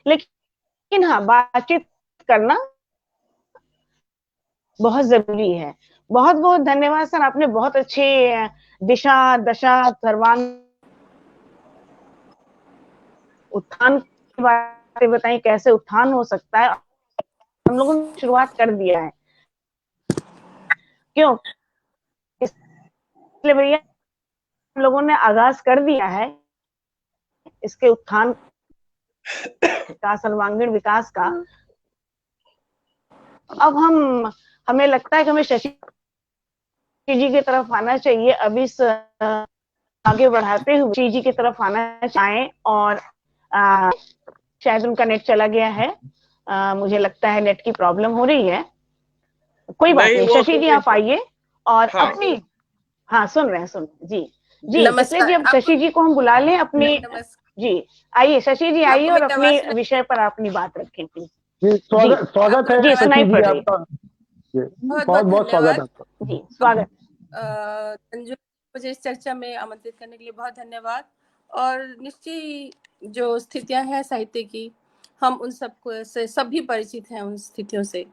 लेकिन हाँ, बातचीत करना बहुत जरूरी है। बहुत बहुत धन्यवाद सर, आपने बहुत अच्छे दिशा दशा सर्वांग उत्थान की बातें बताई, कैसे उत्थान हो सकता है। हम लोगों ने शुरुआत कर दिया है, क्यों? इसलिए भैया हम लोगों ने आगाज कर दिया है इसके उत्थान का, सर्वांगीण विकास का। अब हमें लगता है कि हमें शशि जी की तरफ आना चाहिए। अब इस आगे बढ़ाते हुए शशि जी की तरफ आना चाहें, और शायद उनका नेट चला गया है। मुझे लगता है नेट की प्रॉब्लम हो रही है। कोई बात नहीं, शशि जी आप आइए और हाँ, अपनी हाँ सुन रहे हैं जी जी। इसलिए जी अब शशि जी को हम बुला लें अपनी। जी आइए शशि जी, आइए और अपने विषय पर अपनी बात रखें प्लीज।
स्वागत है
जी, सुनाई पड़ रही।
बहुत बहुत स्वागत है आपका।
जी स्वागत।
मुझे इस चर्चा में आमंत्रित करने के लिए बहुत धन्यवाद। और निश्चय जो स्थितियां हैं साहित्य की, हम उन सबको से सभी परिचित हैं उन स्थितियों से,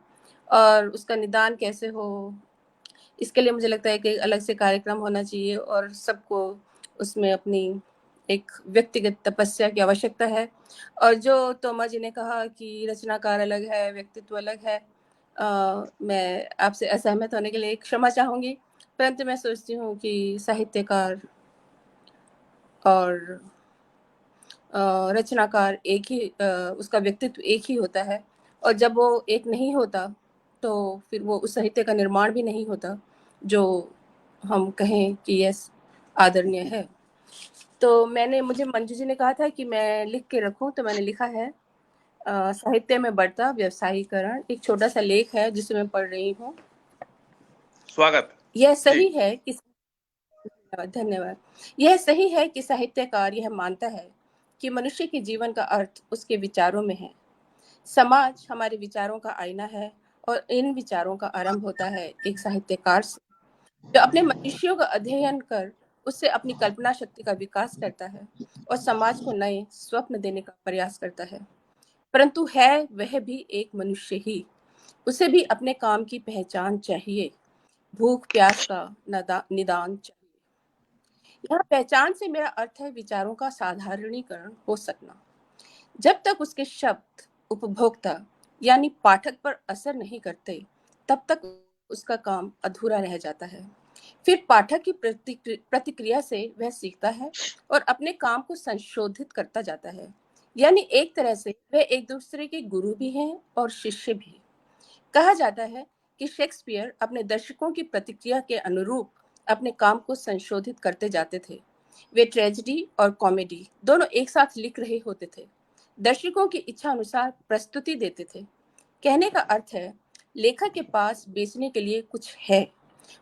और उसका निदान कैसे हो, इसके लिए मुझे लगता है कि अलग से कार्यक्रम होना चाहिए और सबको उसमें अपनी एक व्यक्तिगत तपस्या की आवश्यकता है। और जो तोमर जी ने कहा कि रचनाकार अलग है, व्यक्तित्व अलग है, मैं आपसे असहमत होने के लिए क्षमा चाहूँगी, परंतु मैं सोचती हूँ कि साहित्यकार और रचनाकार एक ही, उसका व्यक्तित्व एक ही होता है, और जब वो एक नहीं होता तो फिर वो उस साहित्य का निर्माण भी नहीं होता जो हम कहें कि यस आदरणीय है। तो मुझे मंजू जी ने कहा था कि मैं लिख के रखूं, तो मैंने लिखा है साहित्य में बढ़ता व्यवसायीकरण, एक छोटा सा लेख है जिसे मैं पढ़ रही हूँ।
स्वागत।
यह सही है कि धन्यवाद। यह सही है कि साहित्यकार यह मानता है कि मनुष्य के जीवन का अर्थ उसके विचारों में है। समाज हमारे विचारों का आईना है, और इन विचारों का आरंभ होता है एक साहित्यकार से, जो अपने मनुष्यों का अध्ययन कर उससे अपनी कल्पना शक्ति का विकास करता है और समाज को नए स्वप्न देने का प्रयास करता है। परंतु है वह भी एक मनुष्य ही, उसे भी अपने काम की पहचान चाहिए, भूख प्यास का निदान चाहिए। यह पहचान से मेरा अर्थ है विचारों का साधारणीकरण हो सकना। जब तक उसके शब्द उपभोक्ता यानी पाठक पर असर नहीं करते, तब तक उसका काम अधूरा रह जाता है। फिर पाठक की प्रतिक्रिया से वह सीखता है और अपने काम को संशोधित करता जाता है। यानी एक तरह से वह एक दूसरे के गुरु भी हैं और शिष्य भी। कहा जाता है कि शेक्सपियर अपने दर्शकों की प्रतिक्रिया के अनुरूप अपने काम को संशोधित करते जाते थे। वे ट्रेजेडी और कॉमेडी दोनों एक साथ लिख रहे होते थे, दर्शकों की इच्छा अनुसार प्रस्तुति देते थे। कहने का अर्थ है लेखक के पास बेचने के लिए कुछ है,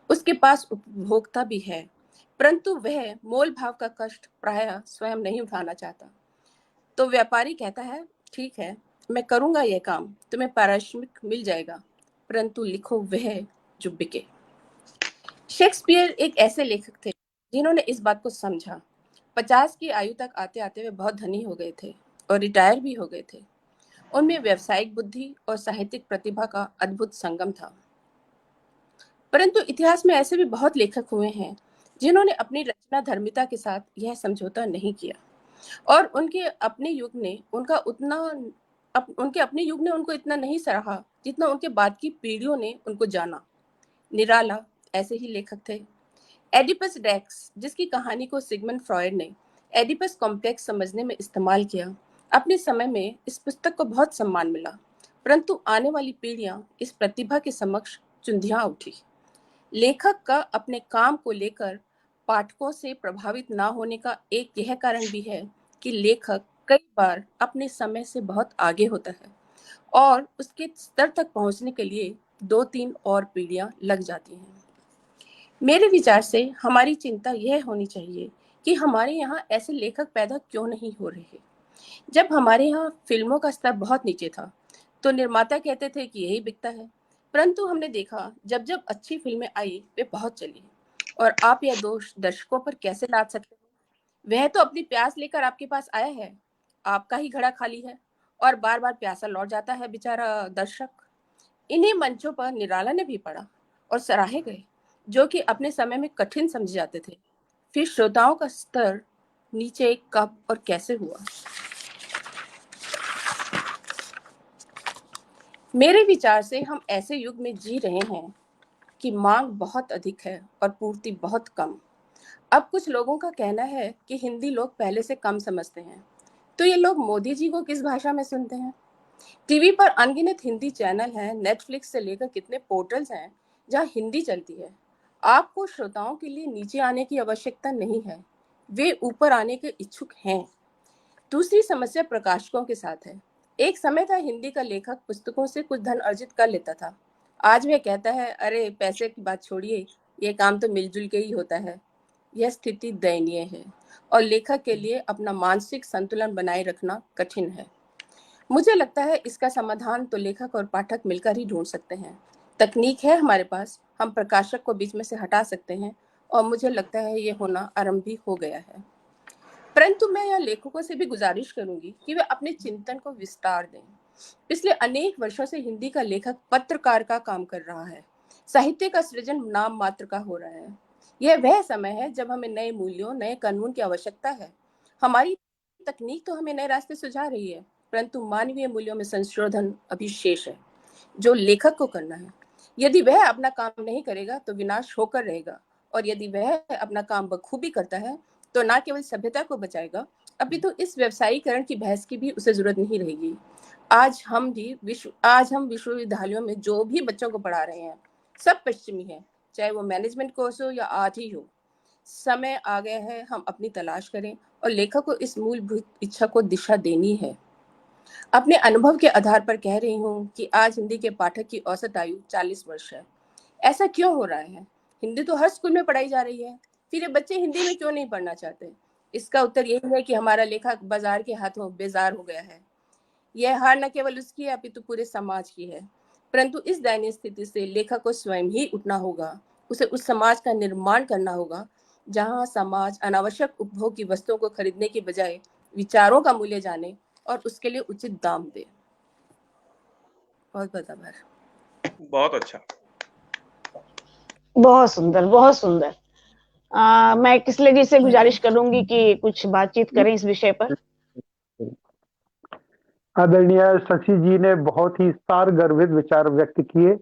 उसके पास उपभोक्ता भी है, परंतु वह मोल भाव का कष्ट प्रायः स्वयं नहीं उठाना चाहता। तो व्यापारी कहता है ठीक है, मैं करूंगा यह काम, तुम्हें पारिश्रमिक मिल जाएगा, परंतु लिखो वह जो बिके। शेक्सपियर एक ऐसे लेखक थे जिन्होंने इस बात को समझा। 50 की आयु तक आते आते वे बहुत धनी हो गए थे और रिटायर भी हो गए थे। उनमें व्यावसायिक बुद्धि और साहित्यिक प्रतिभा का अद्भुत संगम था। परंतु इतिहास में ऐसे भी बहुत लेखक हुए हैं जिन्होंने अपनी रचना धर्मिता के साथ यह समझौता नहीं किया, और उनके अपने युग ने उनको इतना नहीं सराहा जितना उनके बाद की पीढ़ियों ने उनको जाना। निराला ऐसे ही लेखक थे। एडिपस रेक्स, जिसकी कहानी को सिगमंड फ्रॉयड ने एडिपस कॉम्प्लेक्स समझने में इस्तेमाल किया, अपने समय में इस पुस्तक को बहुत सम्मान मिला, परंतु आने वाली पीढ़ियां इस प्रतिभा के समक्ष चुंधिया उठी। लेखक का अपने काम को लेकर पाठकों से प्रभावित ना होने का एक यह कारण भी है कि लेखक कई बार अपने समय से बहुत आगे होता है और उसके स्तर तक पहुंचने के लिए 2-3 और पीढ़ियां लग जाती हैं। मेरे विचार से हमारी चिंता यह होनी चाहिए कि हमारे यहाँ ऐसे लेखक पैदा क्यों नहीं हो रहे। जब हमारे यहाँ फिल्मों का स्तर बहुत नीचे था तो निर्माता कहते थे कि यही बिकता है, परंतु हमने देखा जब जब अच्छी फिल्में आई वे बहुत चली। और आप यह दोष दर्शकों पर कैसे लाद सकते हैं? वह तो अपनी प्यास लेकर आपके पास आया है, आपका ही घड़ा खाली है और बार बार प्यासा लौट जाता है बेचारा दर्शक। इन्हीं मंचों पर निराला ने भी पढ़ा और सराहे गए, जो कि अपने समय में कठिन समझे जाते थे। फिर श्रोताओं का स्तर नीचे कब और कैसे हुआ? मेरे विचार से हम ऐसे युग में जी रहे हैं कि मांग बहुत अधिक है और पूर्ति बहुत कम। अब कुछ लोगों का कहना है कि हिंदी लोग पहले से कम समझते हैं, तो ये लोग मोदी जी को किस भाषा में सुनते हैं? टीवी पर अनगिनत हिंदी चैनल हैं, नेटफ्लिक्स से लेकर कितने पोर्टल्स हैं जहां हिंदी चलती है। आपको श्रोताओं के लिए नीचे आने की आवश्यकता नहीं है, वे ऊपर आने के इच्छुक हैं। दूसरी समस्या प्रकाशकों के साथ है। एक समय था हिंदी का लेखक पुस्तकों से कुछ धन अर्जित कर लेता था। आज वह कहता है, अरे पैसे की बात छोड़िए, ये काम तो मिलजुल के ही होता है। यह स्थिति दयनीय है और लेखक के लिए अपना मानसिक संतुलन बनाए रखना कठिन है। मुझे लगता है इसका समाधान तो लेखक और पाठक मिलकर ही ढूंढ सकते हैं। तकनीक है हमारे पास, हम प्रकाशक को बीच में से हटा सकते हैं और मुझे लगता है ये होना आरंभ भी हो गया है। परंतु मैं यहाँ लेखकों से भी गुजारिश करूंगी कि वे अपने चिंतन को विस्तार दें। पिछले अनेक वर्षों से हिंदी का लेखक पत्रकार का काम कर रहा है। साहित्य का सृजन नाम मात्र का हो रहा है। यह वह समय है जब हमें नए मूल्यों, नए कानून की आवश्यकता है। हमारी तकनीक तो हमें नए रास्ते सुझा रही है, परंतु मानवीय मूल्यों में संशोधन अभी शेष है, जो लेखक को करना है। यदि वह अपना काम नहीं करेगा तो विनाश होकर रहेगा, और यदि वह अपना काम बखूबी करता है तो न केवल सभ्यता को बचाएगा, अभी तो इस व्यवसायीकरण की बहस की भी उसे जरूरत नहीं रहेगी। आज हम विश्वविद्यालयों में जो भी बच्चों को पढ़ा रहे हैं सब पश्चिमी है, चाहे वो मैनेजमेंट कोर्स हो या आर्ट ही हो। समय आ गया है हम अपनी तलाश करें और लेखक को इस मूलभूत इच्छा को दिशा देनी है। अपने अनुभव के आधार पर कह रही हूँ कि आज हिंदी के पाठक की औसत आयु 40 वर्ष है। ऐसा क्यों हो रहा है? हिंदी तो हर स्कूल में पढ़ाई जा रही है, फिर ये बच्चे हिंदी में क्यों नहीं पढ़ना चाहते? इसका उत्तर यही है कि हमारा लेखक बाजार के हाथों बेजार हो गया है। यह हार न केवल उसकी है अपितु पूरे समाज की है। परंतु इस दयनीय स्थिति से लेखक को स्वयं ही उठना होगा। उसे उस समाज का निर्माण करना होगा जहां समाज अनावश्यक उपभोग की वस्तुओं को खरीदने के बजाय विचारों का मूल्य जाने और उसके लिए उचित दाम दे। बहुत आभार।
बहुत अच्छा,
बहुत सुंदर, बहुत सुंदर। मैं किसले जी से गुजारिश करूंगी कि कुछ बातचीत करें इस विषय पर।
आदरणीय शशि जी ने बहुत ही सार गर्भित विचार व्यक्त किए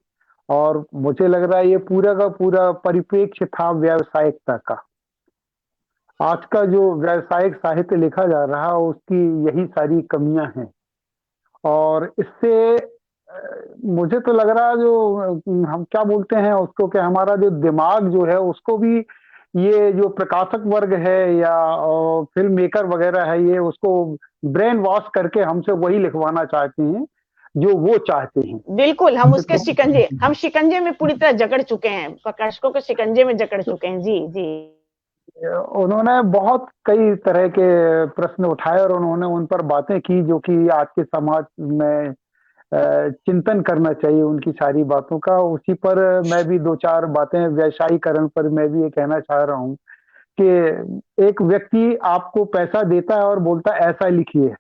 और मुझे लग रहा है ये पूरा का पूरा परिप्रेक्ष्य था व्यावसायिकता का। आज का जो व्यावसायिक साहित्य लिखा जा रहा है उसकी यही सारी कमियां हैं और इससे मुझे तो लग रहा है जो हम क्या बोलते हैं उसको कि हमारा जो दिमाग जो है उसको भी ये जो प्रकाशक वर्ग है या फिल्म मेकर वगैरह है ये उसको ब्रेन वॉश करके हमसे वही लिखवाना चाहते हैं जो वो चाहते हैं।
बिल्कुल, हम उसके शिकंजे में पूरी तरह जकड़ चुके हैं, प्रकाशकों के शिकंजे में जकड़ चुके हैं। जी जी।
उन्होंने बहुत कई तरह के प्रश्न उठाए और उन्होंने उन पर बातें की जो कि आज के समाज में चिंतन करना चाहिए उनकी सारी बातों का। उसी पर मैं भी 2-4 बातें व्यवसायीकरण पर मैं भी ये कहना चाह रहा हूँ कि एक व्यक्ति आपको पैसा देता है और बोलता है ऐसा लिखिए,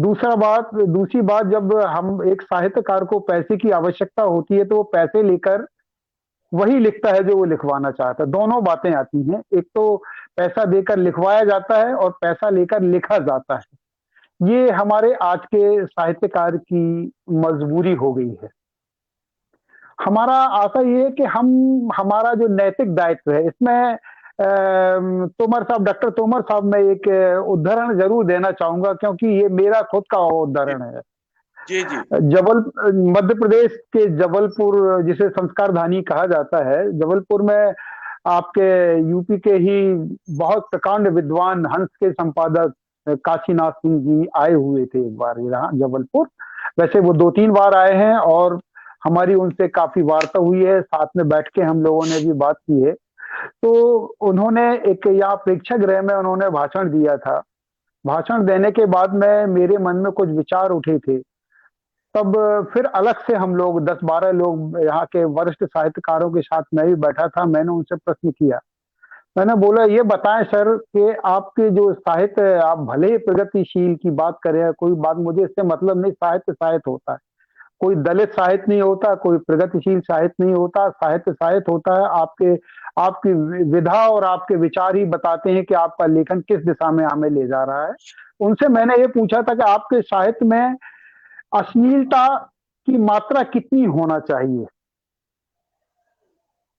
दूसरी बात, जब हम एक साहित्यकार को पैसे की आवश्यकता होती है तो वो पैसे लेकर वही लिखता है जो वो लिखवाना चाहता है। दोनों बातें आती हैं, एक तो पैसा देकर लिखवाया जाता है और पैसा लेकर लिखा जाता है। ये हमारे आज के साहित्यकार की मजबूरी हो गई है। हमारा आशा ये है कि हमारा जो नैतिक दायित्व है इसमें डॉक्टर तोमर साहब, मैं एक उदाहरण जरूर देना चाहूंगा क्योंकि ये मेरा खुद का उदाहरण है।
जी जी।
मध्य प्रदेश के जबलपुर, जिसे संस्कार धानी कहा जाता है, जबलपुर में आपके यूपी के ही बहुत प्रकांड विद्वान हंस के संपादक काशीनाथ सिंह जी आए हुए थे एक बार यहाँ जबलपुर। वैसे वो 2-3 बार आए हैं और हमारी उनसे काफी वार्ता हुई है, साथ में बैठ के हम लोगों ने भी बात की है। तो उन्होंने एक यहाँ प्रेक्षागृह में उन्होंने भाषण दिया था। भाषण देने के बाद में मेरे मन में कुछ विचार उठे थे। तब फिर अलग से हम लोग 10-12 लोग यहाँ के वरिष्ठ साहित्यकारों के साथ मैं भी बैठा था। मैंने उनसे प्रश्न किया, मैंने बोला ये बताएं सर कि आपके जो साहित्य है, आप भले ही प्रगतिशील की बात करें, कोई बात मुझे इससे मतलब नहीं, साहित्य साहित्य होता है, कोई दलित साहित्य नहीं होता, कोई प्रगतिशील साहित्य नहीं होता, साहित्य साहित्य होता है। आपकी विधा और आपके विचार ही बताते हैं कि आपका लेखन किस दिशा में हमें ले जा रहा है। उनसे मैंने ये पूछा था कि आपके साहित्य में अश्लीलता की मात्रा कितनी होना चाहिए।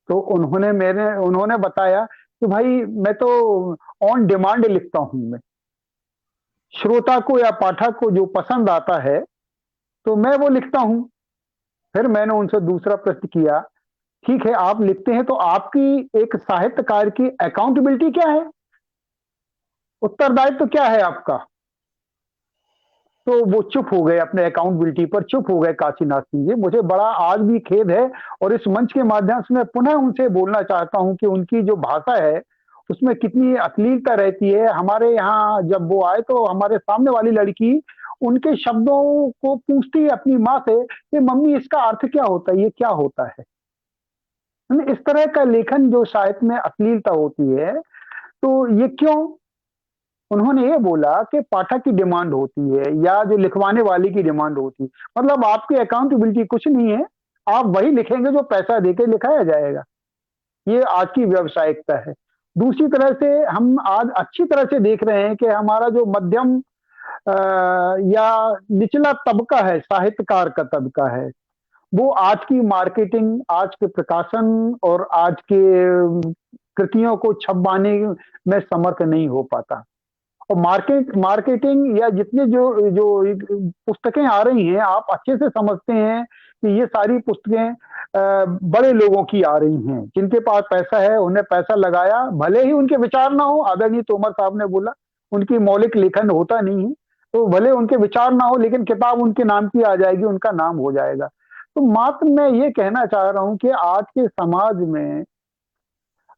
तो उन्होंने बताया कि भाई मैं तो ऑन डिमांड लिखता हूं, मैं श्रोता को या पाठक को जो पसंद आता है तो मैं वो लिखता हूं। फिर मैंने उनसे दूसरा प्रश्न किया, ठीक है आप लिखते हैं तो आपकी एक साहित्यकार की अकाउंटेबिलिटी क्या है, उत्तरदायित्व तो क्या है आपका। तो वो चुप हो गए, अपने अकाउंटेबिलिटी पर चुप हो गए काशीनाथ सिंह जी। मुझे बड़ा आज भी खेद है और इस मंच के माध्यम से मैं पुनः उनसे बोलना चाहता हूं कि उनकी जो भाषा है उसमें कितनी अश्लीलता रहती है। हमारे यहाँ जब वो आए तो हमारे सामने वाली लड़की उनके शब्दों को पूछती है अपनी माँ से कि मम्मी इसका अर्थ क्या होता है, ये क्या होता है। इस तरह का लेखन जो साहित्य में अश्लीलता होती है तो ये क्यों। उन्होंने ये बोला कि पाठक की डिमांड होती है या जो लिखवाने वाले की डिमांड होती है, मतलब आपकी अकाउंटेबिलिटी कुछ नहीं है, आप वही लिखेंगे जो पैसा देके लिखाया जाएगा। ये आज की व्यावसायिकता है। दूसरी तरह से हम आज अच्छी तरह से देख रहे हैं कि हमारा जो मध्यम या निचला तबका है, साहित्यकार का तबका है, वो आज की मार्केटिंग, आज के प्रकाशन और आज के कृतियों को छपवाने में समर्थ नहीं हो पाता। और मार्केटिंग या जितने जो जो पुस्तकें आ रही हैं, आप अच्छे से समझते हैं कि ये सारी पुस्तकें बड़े लोगों की आ रही हैं, जिनके पास पैसा है, उन्हें पैसा लगाया, भले ही उनके विचार ना हो। आदरणीय तोमर साहब ने बोला उनकी मौलिक लेखन होता नहीं है, तो भले उनके विचार ना हो लेकिन किताब उनके नाम की आ जाएगी, उनका नाम हो जाएगा। तो मात्र मैं ये कहना चाह रहा हूं कि आज के समाज में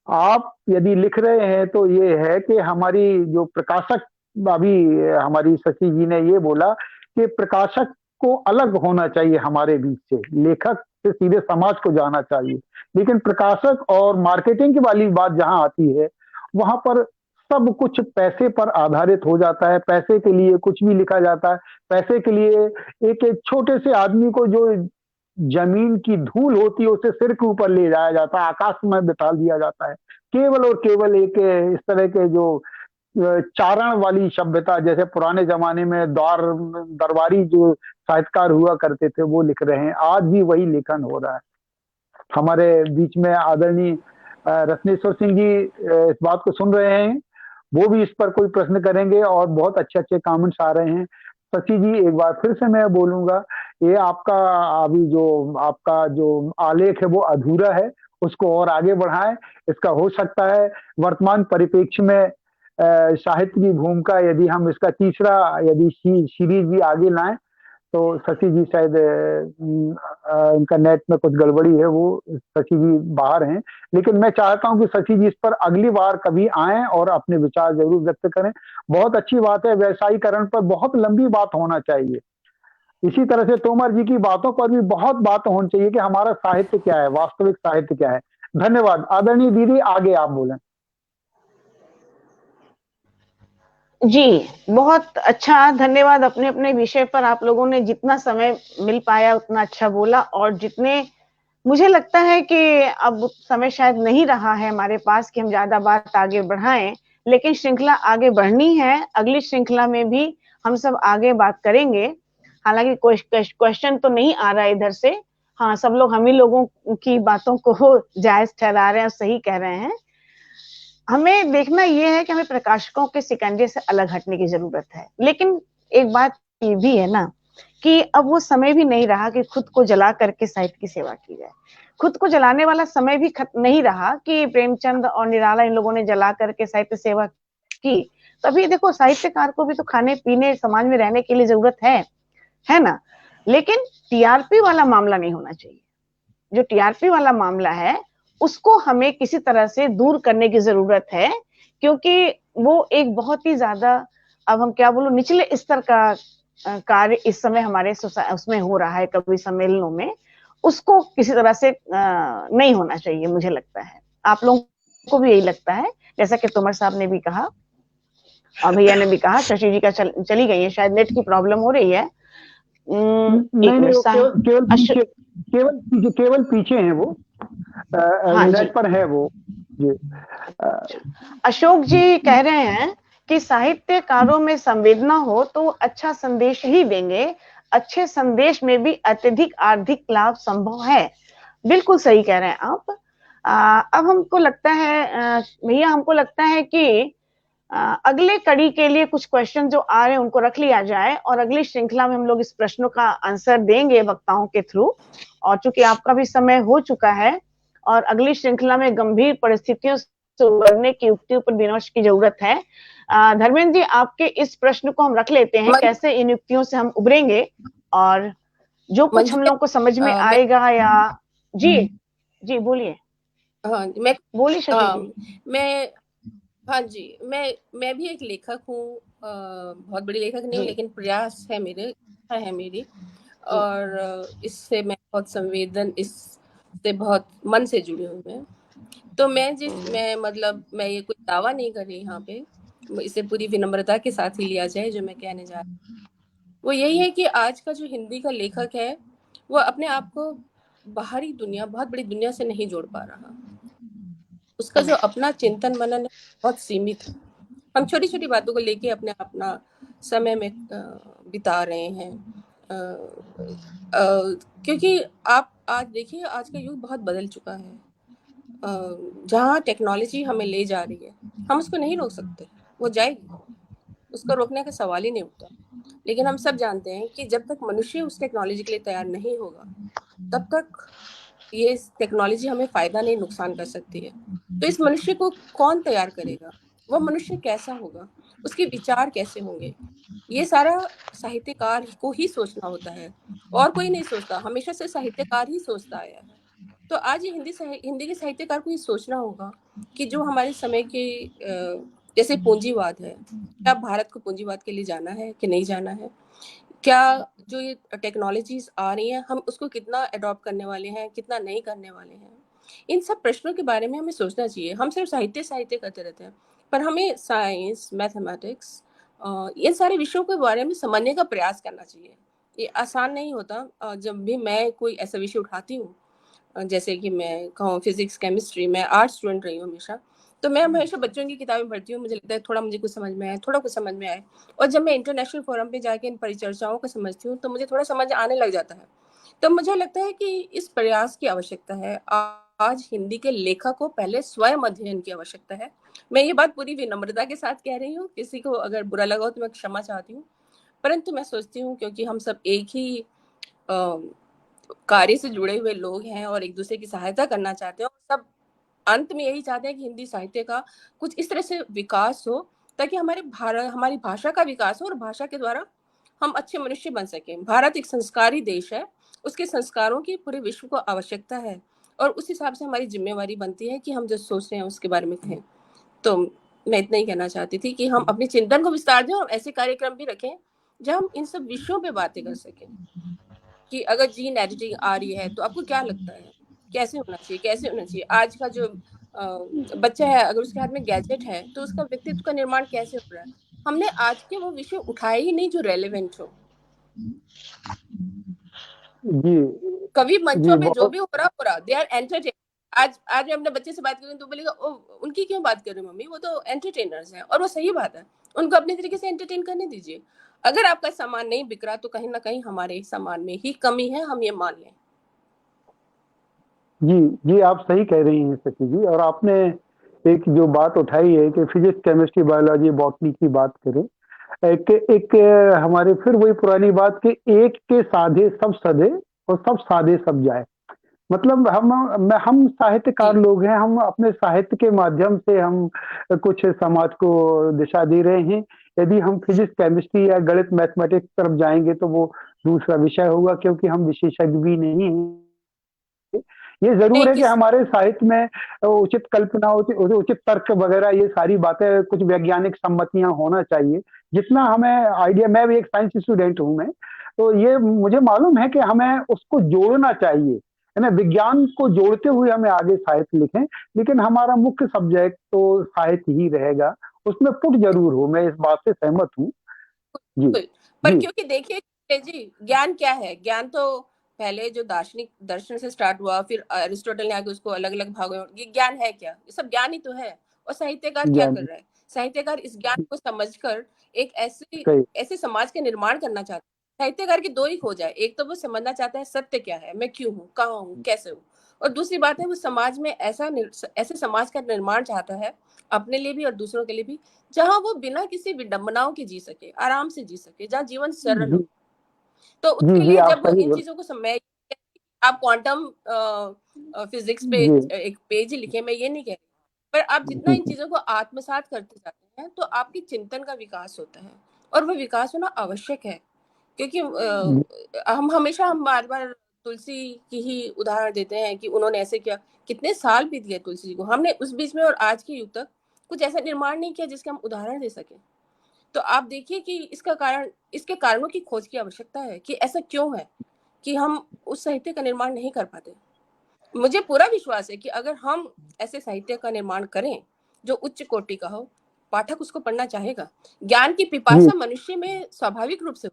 आप यदि लिख रहे हैं तो ये है कि हमारी जो प्रकाशक, अभी हमारी शशि जी ने ये बोला कि प्रकाशक को अलग होना चाहिए हमारे बीच से, लेखक से सीधे समाज को जाना चाहिए। लेकिन प्रकाशक और मार्केटिंग की वाली बात जहां आती है वहां पर सब कुछ पैसे पर आधारित हो जाता है। पैसे के लिए कुछ भी लिखा जाता है। पैसे के लिए एक एक छोटे से आदमी को जो जमीन की धूल होती है उसे सिर के ऊपर ले जाया जाता है, आकाश में बिठा दिया जाता है, केवल और केवल एक इस तरह के जो चारण वाली सभ्यता, जैसे पुराने जमाने में दरबारी जो साहित्यकार हुआ करते थे वो लिख रहे हैं। आज भी वही लेखन हो रहा है। हमारे बीच में आदरणीय रत्नेश्वर सिंह जी इस बात को सुन रहे हैं, वो भी इस पर कोई प्रश्न करेंगे और बहुत अच्छे अच्छे कमेंट्स आ रहे हैं। शशि जी एक बार फिर से मैं बोलूंगा, ये आपका अभी जो आपका जो आलेख है वो अधूरा है, उसको और आगे बढ़ाएं। इसका हो सकता है वर्तमान परिप्रेक्ष्य में साहित्य की भूमिका, यदि हम इसका तीसरा यदि सीरीज भी आगे लाएं तो शशि जी शायद इनका नेट में कुछ गड़बड़ी है, वो शशि जी बाहर हैं। लेकिन मैं चाहता हूं कि शशि जी इस पर अगली बार कभी आएं और अपने विचार जरूर व्यक्त करें। बहुत अच्छी बात है, व्यवसायीकरण पर बहुत लंबी बात होना चाहिए। इसी तरह से तोमर जी की बातों पर भी बहुत बात होनी चाहिए कि हमारा साहित्य क्या है, वास्तविक साहित्य क्या है। धन्यवाद। आदरणीय दीदी आगे आप बोलें।
जी, बहुत अच्छा, धन्यवाद। अपने अपने विषय पर आप लोगों ने जितना समय मिल पाया उतना अच्छा बोला, और जितने मुझे लगता है कि अब समय शायद नहीं रहा है हमारे पास कि हम ज्यादा बात आगे बढ़ाएं, लेकिन श्रृंखला आगे बढ़नी है। अगली श्रृंखला में भी हम सब आगे बात करेंगे। हालांकि क्वेश्चन तो नहीं आ रहा है इधर से। हाँ, सब लोग हम ही लोगों की बातों को जायज ठहरा रहे हैं, सही कह रहे हैं। हमें देखना ये है कि हमें प्रकाशकों के शिकंजे से अलग हटने की जरूरत है। लेकिन एक बात ये भी है ना कि अब वो समय भी नहीं रहा कि खुद को जला करके साहित्य की सेवा की जाए। खुद को जलाने वाला समय भी नहीं रहा कि प्रेमचंद और निराला इन लोगों ने जला करके साहित्य सेवा की। तभी देखो, साहित्यकार को भी तो खाने पीने, समाज में रहने के लिए जरूरत है ना। लेकिन टीआरपी वाला मामला नहीं होना चाहिए। जो टीआरपी वाला मामला है उसको हमें किसी तरह से दूर करने की जरूरत है, क्योंकि वो एक बहुत ही ज्यादा, अब हम क्या बोलो, निचले स्तर का कार्य इस समय हमारे उसमें हो रहा है, कवि सम्मेलनों में। उसको किसी तरह से नहीं होना चाहिए, मुझे लगता है। आप लोगों को भी यही लगता है? जैसा कि तोमर साहब ने भी कहा और भैया ने भी कहा, शशि जी का चली गई है, शायद नेट की प्रॉब्लम हो रही है।
नहीं नहीं, केवल पीछे हैं वो।
हाँ
नेट पर है वो जी।
अशोक जी कह रहे हैं कि साहित्यकारों में संवेदना हो तो अच्छा संदेश ही देंगे। अच्छे संदेश में भी अत्यधिक आर्थिक लाभ संभव है। बिल्कुल सही कह रहे हैं आप। अब हमको लगता है भैया, हमको लगता है कि अगले कड़ी के लिए कुछ क्वेश्चन जो आ रहे हैं उनको रख लिया जाए, और अगली श्रृंखला में हम लोग इस प्रश्नों का आंसर देंगे वक्ताओं के थ्रू। और चूंकि आपका भी समय हो चुका है, और अगली श्रृंखला में गंभीर परिस्थितियों से उबरने की युक्तियों पर विमर्श की जरूरत है। धर्मेंद्र जी, आपके इस प्रश्न को हम रख लेते हैं, कैसे इन युक्तियों से हम उबरेंगे, और जो कुछ हम लोग को समझ में आएगा या जी बोलिए।
हाँ,
बोलिए शशि जी।
हाँ जी, मैं भी एक लेखक हूँ। बहुत बड़ी लेखक नहीं, लेकिन प्रयास है मेरी, और इससे मैं बहुत इससे बहुत मन से जुड़ी हुई मैं। तो मैं ये कोई दावा नहीं कर रही यहाँ पे, इसे पूरी विनम्रता के साथ ही लिया जाए। जो मैं कहने जा रही हूँ वो यही है कि आज का जो हिंदी का लेखक है वो अपने आप को बाहरी दुनिया, बहुत बड़ी दुनिया से नहीं जोड़ पा रहा। उसका जो अपना चिंतन मनन है बहुत सीमित है। हम छोटी छोटी बातों को लेके अपना समय में बिता रहे हैं। क्योंकि आप आज देखिए, आज का युग बहुत बदल चुका है। जहाँ टेक्नोलॉजी हमें ले जा रही है, हम उसको नहीं रोक सकते, वो जाएगी, उसको रोकने का सवाल ही नहीं उठता। लेकिन हम सब जानते हैं कि जब तक मनुष्य उस टेक्नोलॉजी के लिए तैयार नहीं होगा, तब तक ये टेक्नोलॉजी हमें फायदा नहीं, नुकसान कर सकती है। तो इस मनुष्य को कौन तैयार करेगा? वो मनुष्य कैसा होगा, उसके विचार कैसे होंगे, ये सारा साहित्यकार को ही सोचना होता है, और कोई नहीं सोचता। हमेशा से साहित्यकार ही सोचता आया है। तो आज ये हिंदी के साहित्यकार को ये सोचना होगा कि जो हमारे समय के जैसे पूंजीवाद है, क्या भारत को पूंजीवाद के लिए जाना है कि नहीं जाना है? क्या जो ये टेक्नोलॉजीज आ रही हैं, हम उसको कितना अडॉप्ट करने वाले हैं, कितना नहीं करने वाले हैं? इन सब प्रश्नों के बारे में हमें सोचना चाहिए। हम सिर्फ साहित्य करते रहते हैं, पर हमें साइंस, मैथमेटिक्स, इन सारे विषयों के बारे में समझने का प्रयास करना चाहिए। ये आसान नहीं होता। जब भी मैं कोई ऐसा विषय उठाती हूँ, जैसे कि मैं कहूँ फिजिक्स, केमिस्ट्री, मैं आर्ट स्टूडेंट रही हूँ हमेशा, तो मैं हमेशा बच्चों की किताबें पढ़ती हूँ। मुझे लगता है थोड़ा मुझे कुछ समझ में आए, थोड़ा कुछ समझ में आए। और जब मैं इंटरनेशनल फोरम पे जाके इन परिचर्चाओं को समझती हूँ तो मुझे थोड़ा समझ आने लग जाता है। तो मुझे लगता है कि इस प्रयास की आवश्यकता है। आज हिंदी के लेखक को पहले स्वयं अध्ययन की आवश्यकता है। मैं ये बात पूरी विनम्रता के साथ कह रही हूँ, किसी को अगर बुरा लगा हो तो मैं क्षमा चाहती हूँ। परंतु मैं सोचती हूँ क्योंकि हम सब एक ही कार्य से जुड़े हुए लोग हैं और एक दूसरे की सहायता करना चाहते हैं, और सब अंत में यही चाहते हैं कि हिंदी साहित्य का कुछ इस तरह से विकास हो ताकि हमारी भाषा का विकास हो, और भाषा के द्वारा हम अच्छे मनुष्य बन सकें। भारत एक संस्कारी देश है, उसके संस्कारों की पूरे विश्व को आवश्यकता है, और उस हिसाब से हमारी जिम्मेवारी बनती है कि हम जो सोच रहे हैं उसके बारे में कहें। तो मैं इतना ही कहना चाहती थी कि हम अपने चिंतन को विस्तार दें और ऐसे कार्यक्रम भी रखें जहाँ हम इन सब विषयों पे बातें कर सकें। कि अगर जीन एडिटिंग आ रही है तो आपको क्या लगता है, कैसे होना चाहिए? आज का जो बच्चा है, अगर उसके हाथ में गैजेट है तो उसका व्यक्तित्व का निर्माण कैसे हो रहा है? हमने आज के वो विषय उठाए ही नहीं जो रेलेवेंट हो।
जी
कभी
जी
मंचों पे जो
बहुत
भी हो रहा दे आर एंटरटेन। आज मैं अपने बच्चे से बात करूँ तो बोलेगा ओ उनकी क्यों बात कर रही मम्मी, वो तो एंटरटेनर्स हैं। और वो सही बात है, उनको अपने तरीके से एंटरटेन करने दीजिए। अगर आपका सामान नहीं बिक रहा तो कहीं ना कहीं हमारे सामान में ही कमी है, हम ये मान लें।
जी जी आप सही कह रही हैं शशि जी। और आपने एक जो बात उठाई है कि फिजिक्स केमिस्ट्री बायोलॉजी बॉटनी की बात करें, एक एक हमारे फिर वही पुरानी बात कि एक के साधे सब सधे और सब साधे सब जाए। मतलब हम साहित्यकार
जी
लोग हैं, हम अपने साहित्य के माध्यम से हम कुछ समाज को दिशा दे रहे हैं। यदि हम फिजिक्स केमिस्ट्री या गणित मैथमेटिक्स तरफ जाएंगे तो वो दूसरा विषय होगा, क्योंकि हम विशेषज्ञ भी नहीं हैं। ये
नहीं
जरूर है कि
किस
हमारे साहित्य में उचित कल्पना, उचित तर्क वगैरह, ये सारी बातें, कुछ वैज्ञानिक सम्मतियां होना चाहिए। जितना हमें आइडिया, मैं भी एक साइंस स्टूडेंट हूं मैं, तो ये मुझे मालूम है कि हमें उसको जोड़ना चाहिए, है ना। विज्ञान को जोड़ते हुए हमें आगे साहित्य लिखें, लेकिन हमारा मुख्य सब्जेक्ट तो साहित्य ही रहेगा। उसमें पुट जरूर हो, मैं इस बात से सहमत हूँ। जी
बिल्कुल। पर
जी
क्योंकि देखिए जी, ज्ञान क्या है? ज्ञान तो पहले जो दार्शनिक दर्शन से स्टार्ट हुआ, फिर अरिस्टोटल ने आके उसको अलग अलग भागों में, ये ज्ञान है क्या? ये सब ज्ञान ही तो है। और साहित्यकार क्या
ज्ञान
कर रहा है? साहित्यकार इस ज्ञान को समझकर एक ऐसी
सही।
ऐसे समाज का निर्माण करना चाहता है। साहित्यकार की दो ही खोज है, एक तो वो समझना चाहता है सत्य क्या है, मैं क्यों हूँ, कहाँ हूँ, कैसे हूँ। और दूसरी बात है वो समाज में ऐसे समाज का निर्माण चाहता है, अपने लिए भी और दूसरों के लिए भी, जहां वो बिना किसी विडंबनाओं के जी सके, आराम से जी सके, जहां जीवन सरल
जी
हो। तो
जी
उसके
जी
लिए
आप
जब वो
सही
इन
बोल।
चीजों को समय, आप क्वांटम फिजिक्स पे
जी
एक पेज ही लिखे, मैं ये नहीं कह रही, पर आप जितना इन चीजों को आत्मसात करते जाते हैं तो आपकी चिंतन का विकास होता है। और वो विकास होना आवश्यक है, क्योंकि हम बार बार तुलसी की ही उदाहरण देते हैं कि उन्होंने ऐसे किया। कितने साल बीत गए तुलसी जी को, हमने उस बीच में और आज के युग तक कुछ ऐसा निर्माण नहीं किया जिसके हम उदाहरण दे सके। तो आप देखिए कि इसका कारण, इसके कारणों की खोज की आवश्यकता है कि ऐसा क्यों है कि हम उस साहित्य का निर्माण नहीं कर पाते। मुझे पूरा विश्वास है कि अगर हम ऐसे साहित्य का निर्माण करें जो उच्च कोटि का हो, पाठक उसको पढ़ना चाहेगा। ज्ञान की
जी
पिपासा मनुष्य में स्वाभाविक रूप से,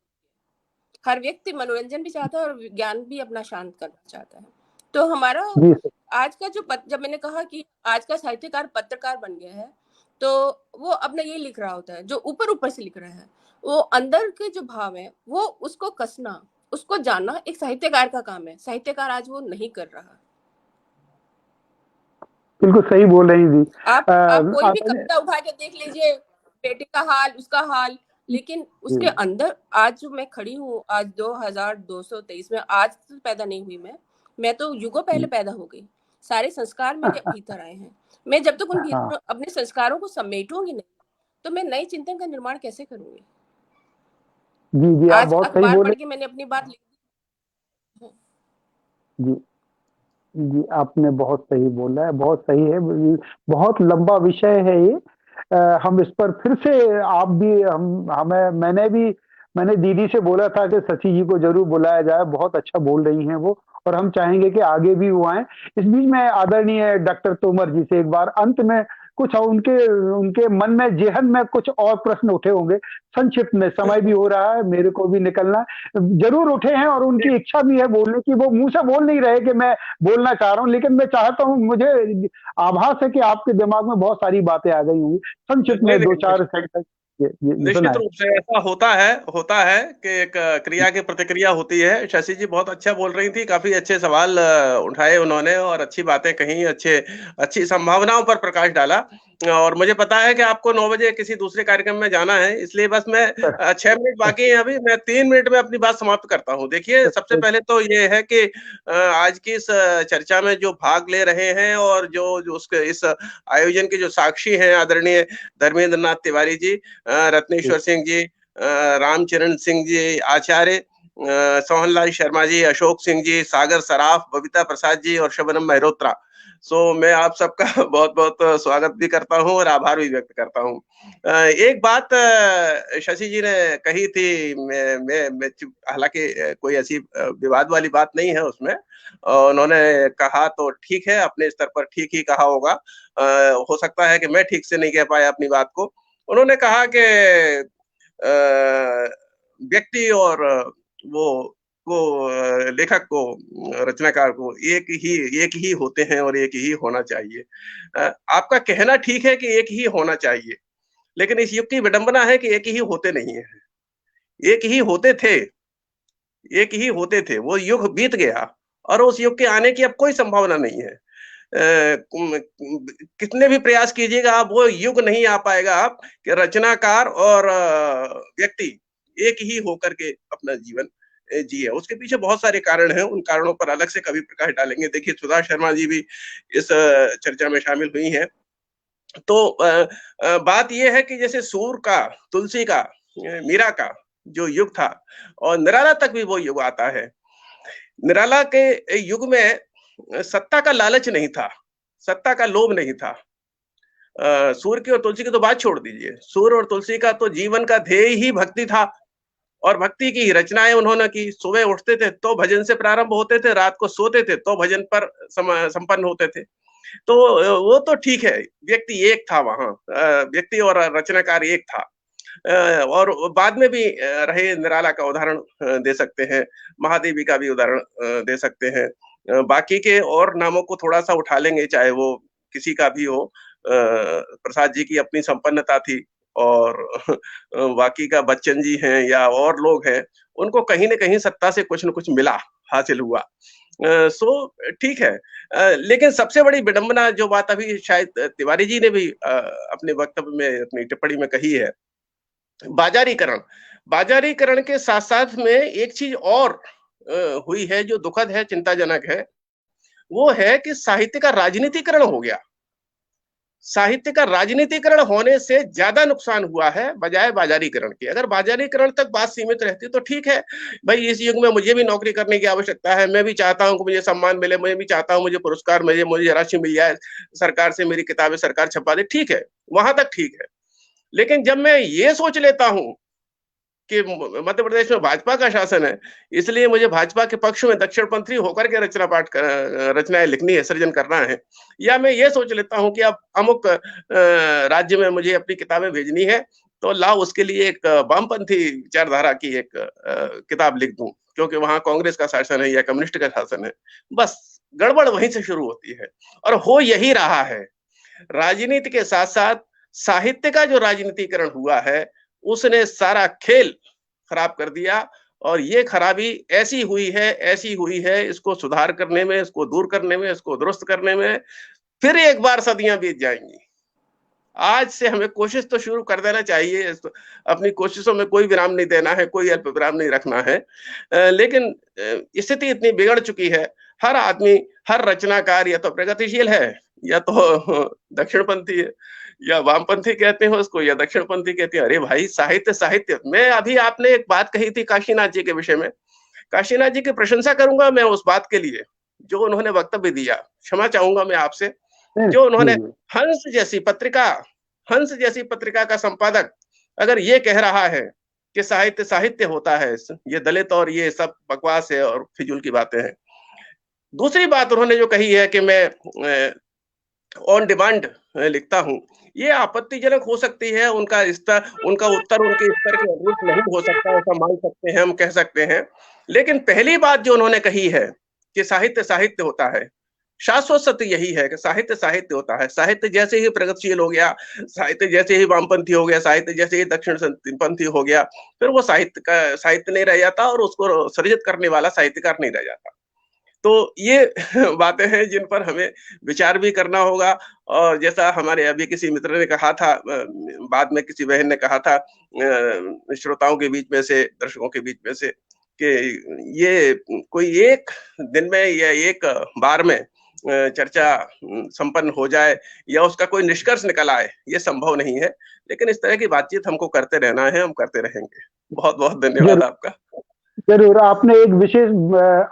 हर व्यक्ति मनोरंजन भी चाहता है और ज्ञान भी अपना शांत करना चाहता है। तो हमारा
जी
आज का जो जब मैंने कहा कि आज का साहित्यकार पत्रकार बन गया है, तो वो अपना ये लिख रहा होता है जो ऊपर ऊपर से लिख रहा है। वो अंदर के जो भाव है वो उसको कसना, उसको जानना एक साहित्यकार का काम है। साहित्यकार आज वो नहीं कर रहा।
बिल्कुल सही बोल रही जी।
आप कोई भी
आपने
कविता उठा के देख लीजिए, बेटे का हाल, उसका हाल, लेकिन उसके
जी
अंदर आज जो मैं खड़ी हूँ, आज 2223 में, आज तो पैदा नहीं हुई मैं तो युगों पहले पैदा हो गई। सारे संस्कार मेरे भीतर आए हैं। मैं जब तक उन
हाँ
भीतर अपने संस्कारों को समेटूंगी नहीं, तो मैं नए चिंतन का निर्माण कैसे करूंगी?
जी जी आप
आज
बहुत सही
अखबार
बोले।
पढ़ के मैंने अपनी बात लिख दी।
जी जी आपने बहुत सही बोला है, बहुत सही है। बहुत लंबा विषय है ये। हम इस पर फिर से, आप भी, हम हमें मैंने दीदी से बोला था कि शशि जी को जरूर बुलाया जाए, बहुत अच्छा बोल रही हैं वो, और हम चाहेंगे कि आगे भी वो आए। इस बीच में आदरणीय डॉक्टर तोमर जी से एक बार अंत में कुछ उनके उनके मन में, जेहन में कुछ और प्रश्न उठे होंगे, संक्षिप्त में, समय भी हो रहा है, मेरे को भी निकलना है, जरूर उठे हैं, और उनकी इच्छा भी है बोलने की। वो मुंह से बोल नहीं रहे कि मैं बोलना चाह रहा हूं, लेकिन मैं चाहता हूं, मुझे आभास है कि आपके दिमाग में बहुत सारी बातें आ गई होंगी। संक्षिप्त
नहीं
में दो
नहीं,
चार सेकंड ये
निश्चित
सुनाए।
रूप से ऐसा होता है कि एक क्रिया की प्रतिक्रिया होती है। शशि जी बहुत अच्छा बोल रही थी, काफी अच्छे सवाल उठाए उन्होंने और अच्छी बातें कही, अच्छी संभावनाओं पर प्रकाश डाला। और मुझे पता है कि आपको 9 बजे किसी दूसरे कार्यक्रम में जाना है, इसलिए बस मैं 6 मिनट बाकी है अभी, मैं 3 मिनट में अपनी बात समाप्त करता हूँ। देखिए, सबसे पहले तो ये है कि आज की इस चर्चा में जो भाग ले रहे हैं और जो उसके इस आयोजन के जो साक्षी हैं, आदरणीय धर्मेंद्र नाथ तिवारी जी, रत्नेश्वर सिंह जी, रामचरण सिंह जी आचार्य, सोहनलाल शर्मा जी, अशोक सिंह जी, सागर सराफ, बबीता प्रसाद जी और शबनम मेहरोत्रा। मैं आप सबका बहुत बहुत स्वागत भी करता हूं और आभार भी व्यक्त करता हूं। एक बात शशि जी ने कही थी, हालांकि कोई ऐसी विवाद वाली बात नहीं है उसमें। उन्होंने कहा तो ठीक है, अपने स्तर पर ठीक ही कहा होगा। हो सकता है कि मैं ठीक से नहीं कह पाया अपनी बात को। उन्होंने कहा कि व्यक्ति और वो लेखक को, रचनाकार को एक ही होते हैं और एक ही होना चाहिए। आपका कहना ठीक है कि एक ही होना चाहिए, लेकिन इस युग की विडंबना है कि एक ही होते नहीं है। एक ही होते थे, एक ही होते थे, वो युग बीत गया और उस युग के आने की अब कोई संभावना नहीं है। कितने भी प्रयास कीजिएगा, आप वो युग नहीं आ पाएगा आप कि रचनाकार और व्यक्ति एक ही होकर के अपना जीवन जिए। उसके पीछे बहुत सारे कारण हैं, उन कारणों पर अलग से कभी प्रकाश डालेंगे। देखिए, सुधा शर्मा जी भी इस चर्चा में शामिल हुई हैं। तो बात ये है कि जैसे सूर का, तुलसी का, मीरा का जो युग था और निराला तक भी वो युग आता है। निराला के युग में सत्ता का लालच नहीं था, सत्ता का लोभ नहीं था। सूर की और तुलसी की तो बात छोड़ दीजिए। सूर और तुलसी का तो जीवन का ध्येय ही भक्ति था और भक्ति की रचनाएं उन्होंने की। सुबह उठते थे तो भजन से प्रारंभ होते थे, रात को सोते थे तो भजन पर संपन्न होते थे। तो वो तो ठीक है, व्यक्ति एक था वहां, व्यक्ति और रचनाकार एक था। और बाद में भी रहे, निराला का उदाहरण दे सकते हैं, महादेवी का भी उदाहरण दे सकते हैं। बाकी के और नामों को थोड़ा सा उठा लेंगे, चाहे वो किसी का भी हो। प्रसाद जी की अपनी संपन्नता थी और बाकी का बच्चन जी हैं या और लोग हैं, उनको कहीं न कहीं सत्ता से कुछ न कुछ मिला, हासिल हुआ। सो ठीक है। लेकिन सबसे बड़ी विडंबना जो बात अभी शायद तिवारी जी ने भी अपने वक्तव्य में, अपनी टिप्पणी में कही है, बाजारीकरण। बाजारीकरण के साथ-साथ में एक चीज़ और हुई है जो दुखद है, चिंताजनक है, वो है कि साहित्य का राजनीतिकरण हो गया। साहित्य का राजनीतिकरण होने से ज्यादा नुकसान हुआ है बजाय बाजारीकरण के। अगर बाजारीकरण तक बात सीमित रहती तो ठीक है, भाई इस युग में मुझे भी नौकरी करने की आवश्यकता है, मैं भी चाहता हूं कि मुझे सम्मान मिले, मैं भी चाहता हूं मुझे पुरस्कार मिले, मुझे राशि मिल जाए, सरकार से मेरी किताबें सरकार छपा दे, ठीक है, वहां तक ठीक है। लेकिन जब मैं ये सोच लेता हूं कि मध्य प्रदेश में भाजपा का शासन है, इसलिए मुझे भाजपा के पक्ष में दक्षिणपंथी होकर के रचनाएं लिखनी है, सृजन करना है, या मैं ये सोच लेता हूं कि अब अमुक राज्य में मुझे अपनी किताबें भेजनी है, तो लाओ उसके लिए एक वामपंथी विचारधारा की एक किताब लिख दूं, क्योंकि वहां कांग्रेस का शासन है या कम्युनिस्ट का शासन है। बस गड़बड़ वहीं से शुरू होती है और हो यही रहा है। राजनीति के साथ साथ साहित्य का जो राजनीतिकरण हुआ है, उसने सारा खेल खराब कर दिया और ये खराबी ऐसी हुई है, इसको सुधार करने में, इसको दूर करने में, इसको दुरुस्त करने में फिर एक बार सदियां बीत जाएंगी। आज से हमें कोशिश तो शुरू कर देना चाहिए, अपनी कोशिशों में कोई विराम नहीं देना है, कोई अल्प विराम नहीं रखना है। लेकिन स्थिति इतनी बिगड़ चुकी है, हर आदमी, हर रचनाकार या तो प्रगतिशील है या तो दक्षिणपंथी है, या वामपंथी कहते हैं उसको या दक्षिणपंथी कहते हैं। अरे भाई, साहित्य साहित्य। मैं अभी, आपने एक बात कही थी काशीनाथ जी के विषय में, काशीनाथ जी की प्रशंसा करूंगा मैं उस बात के लिए जो उन्होंने वक्तव्य दिया। क्षमा चाहूंगा मैं आपसे, जो उन्होंने हंस जैसी पत्रिका का संपादक अगर ये कह रहा है कि साहित्य साहित्य होता है, ये दलित और ये सब बकवास है और फिजूल की बातें हैं। दूसरी बात उन्होंने जो कही है कि मैं ऑन डिमांड लिखता हूं, ये आपत्तिजनक हो सकती है, उनका उत्तर उनके स्तर के अनुरूप नहीं हो सकता, ऐसा मान सकते हैं, हम कह सकते हैं। लेकिन पहली बात जो उन्होंने कही है कि साहित्य साहित्य होता है, शाश्वत सत्य यही है कि साहित्य साहित्य होता है। साहित्य जैसे ही प्रगतिशील हो गया, साहित्य जैसे ही वामपंथी हो गया, साहित्य जैसे ही दक्षिणपंथी हो गया, फिर वो साहित्य नहीं रह जाता और उसको सृजित करने वाला साहित्यकार नहीं रह जाता। तो ये बातें हैं जिन पर हमें विचार भी करना होगा। और जैसा हमारे अभी किसी मित्र ने कहा था, बाद में किसी बहन ने कहा था श्रोताओं के बीच में से, दर्शकों के बीच में से, कि ये कोई एक दिन में या एक बार में चर्चा संपन्न हो जाए या उसका कोई निष्कर्ष निकल आए, ये संभव नहीं है। लेकिन इस तरह की बातचीत हमको करते रहना है, हम करते रहेंगे। बहुत बहुत धन्यवाद आपका।
जरूर, आपने एक विशेष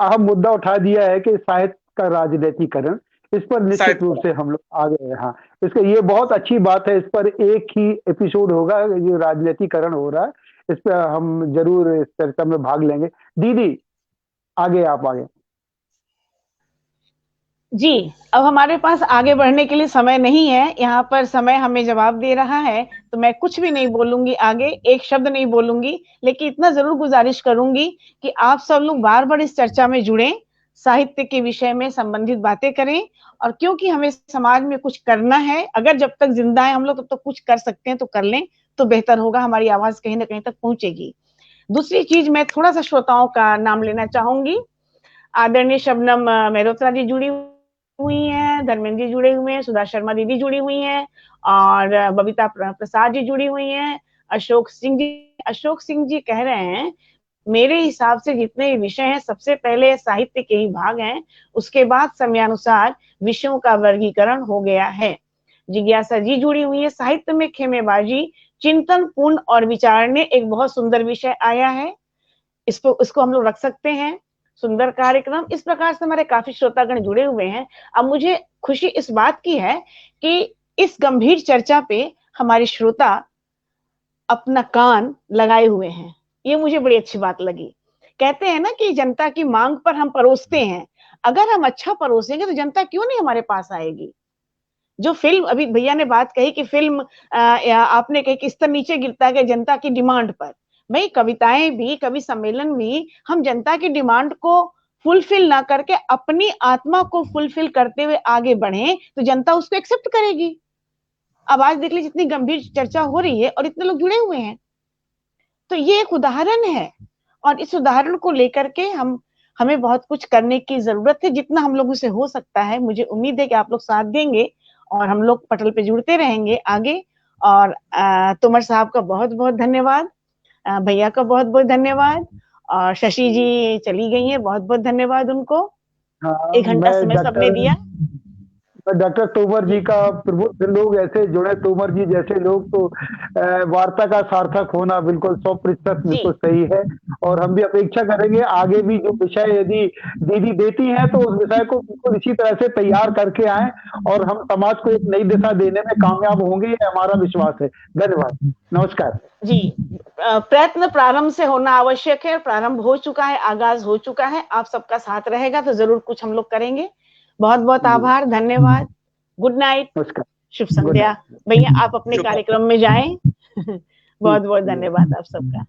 अहम मुद्दा उठा दिया है कि साहित्य का राजनीतिकरण, इस पर निश्चित रूप से हम लोग आगे हैं। हाँ, इसका ये बहुत अच्छी बात है, इस पर एक ही एपिसोड होगा, ये राजनीतिकरण हो रहा है, इस पर हम जरूर इस चर्चा में भाग लेंगे। दीदी आगे, आप आगे।
जी, अब हमारे पास आगे बढ़ने के लिए समय नहीं है, यहाँ पर समय हमें जवाब दे रहा है, तो मैं कुछ भी नहीं बोलूंगी आगे, एक शब्द नहीं बोलूंगी, लेकिन इतना जरूर गुजारिश करूंगी कि आप सब लोग बार बार इस चर्चा में जुड़ें, साहित्य के विषय में संबंधित बातें करें, और क्योंकि हमें समाज में कुछ करना है, अगर जब तक जिंदा है हम लोग तब तक कुछ कर सकते हैं तो कर लें, तो बेहतर होगा, हमारी आवाज कहीं ना कहीं तक पहुंचेगी। दूसरी चीज, मैं थोड़ा सा श्रोताओं का नाम लेना चाहूंगी। आदरणीय शबनम मेहरोत्रा जी जुड़ी हुई हैं, धर्मेंद्र जी जुड़े हुए हैं, सुधा शर्मा दीदी जुड़ी हुई हैं, और बबीता प्रसाद जी जुड़ी हुई हैं, अशोक सिंह जी कह रहे हैं, मेरे हिसाब से जितने विषय हैं सबसे पहले साहित्य के ही भाग हैं, उसके बाद समयानुसार विषयों का वर्गीकरण हो गया है। जिज्ञासा जी जुड़ी हुई है, साहित्य में खेमेबाजी, चिंतन पूर्ण और विचारने एक बहुत सुंदर विषय आया है, इसको हम लोग रख सकते हैं, सुंदर कार्यक्रम। इस प्रकार से हमारे काफी श्रोतागण जुड़े हुए हैं। अब मुझे खुशी इस बात की है कि इस गंभीर चर्चा पे हमारे श्रोता अपना कान लगाए हुए हैं, ये मुझे बड़ी अच्छी बात लगी। कहते हैं ना कि जनता की मांग पर हम परोसते हैं, अगर हम अच्छा परोसेंगे तो जनता क्यों नहीं हमारे पास आएगी। जो फिल्म, अभी भैया ने बात कही कि फिल्म आपने कही कि स्तर नीचे गिरता है जनता की डिमांड पर, भाई कविताएं भी, कवि सम्मेलन भी हम जनता की डिमांड को फुलफिल ना करके अपनी आत्मा को फुलफिल करते हुए आगे बढ़े तो जनता उसको एक्सेप्ट करेगी। अब आज देख लीजिए जितनी गंभीर चर्चा हो रही है और इतने लोग जुड़े हुए हैं, तो ये एक उदाहरण है, और इस उदाहरण को लेकर के हमें बहुत कुछ करने की जरूरत है, जितना हम लोगों से हो सकता है। मुझे उम्मीद है कि आप लोग साथ देंगे और हम लोग पटल पे जुड़ते रहेंगे आगे। और तोमर साहब का बहुत बहुत धन्यवाद, भैया का बहुत बहुत धन्यवाद, और शशि जी चली गई है, बहुत बहुत धन्यवाद उनको।
हाँ,
1 घंटा समय सबने दिया।
डॉक्टर तोमर जी का प्रबुद्ध लोग ऐसे जुड़े, तोमर जी जैसे लोग, तो वार्ता का सार्थक होना बिल्कुल 100% बिल्कुल सही है। और हम भी अपेक्षा करेंगे आगे भी जो विषय यदि दीदी देती हैं तो उस विषय को बिल्कुल इसी तरह से तैयार करके आए और हम समाज को एक नई दिशा देने में कामयाब होंगे, ये हमारा विश्वास है। धन्यवाद, नमस्कार
जी। प्रयत्न प्रारंभ से होना आवश्यक है, प्रारंभ हो चुका है, आगाज हो चुका है, आप सबका साथ रहेगा तो जरूर कुछ हम लोग करेंगे। बहुत बहुत आभार, धन्यवाद, गुड नाइट,
नमस्कार,
शुभ संध्या। भैया आप अपने कार्यक्रम में जाएं। बहुत बहुत धन्यवाद आप सबका।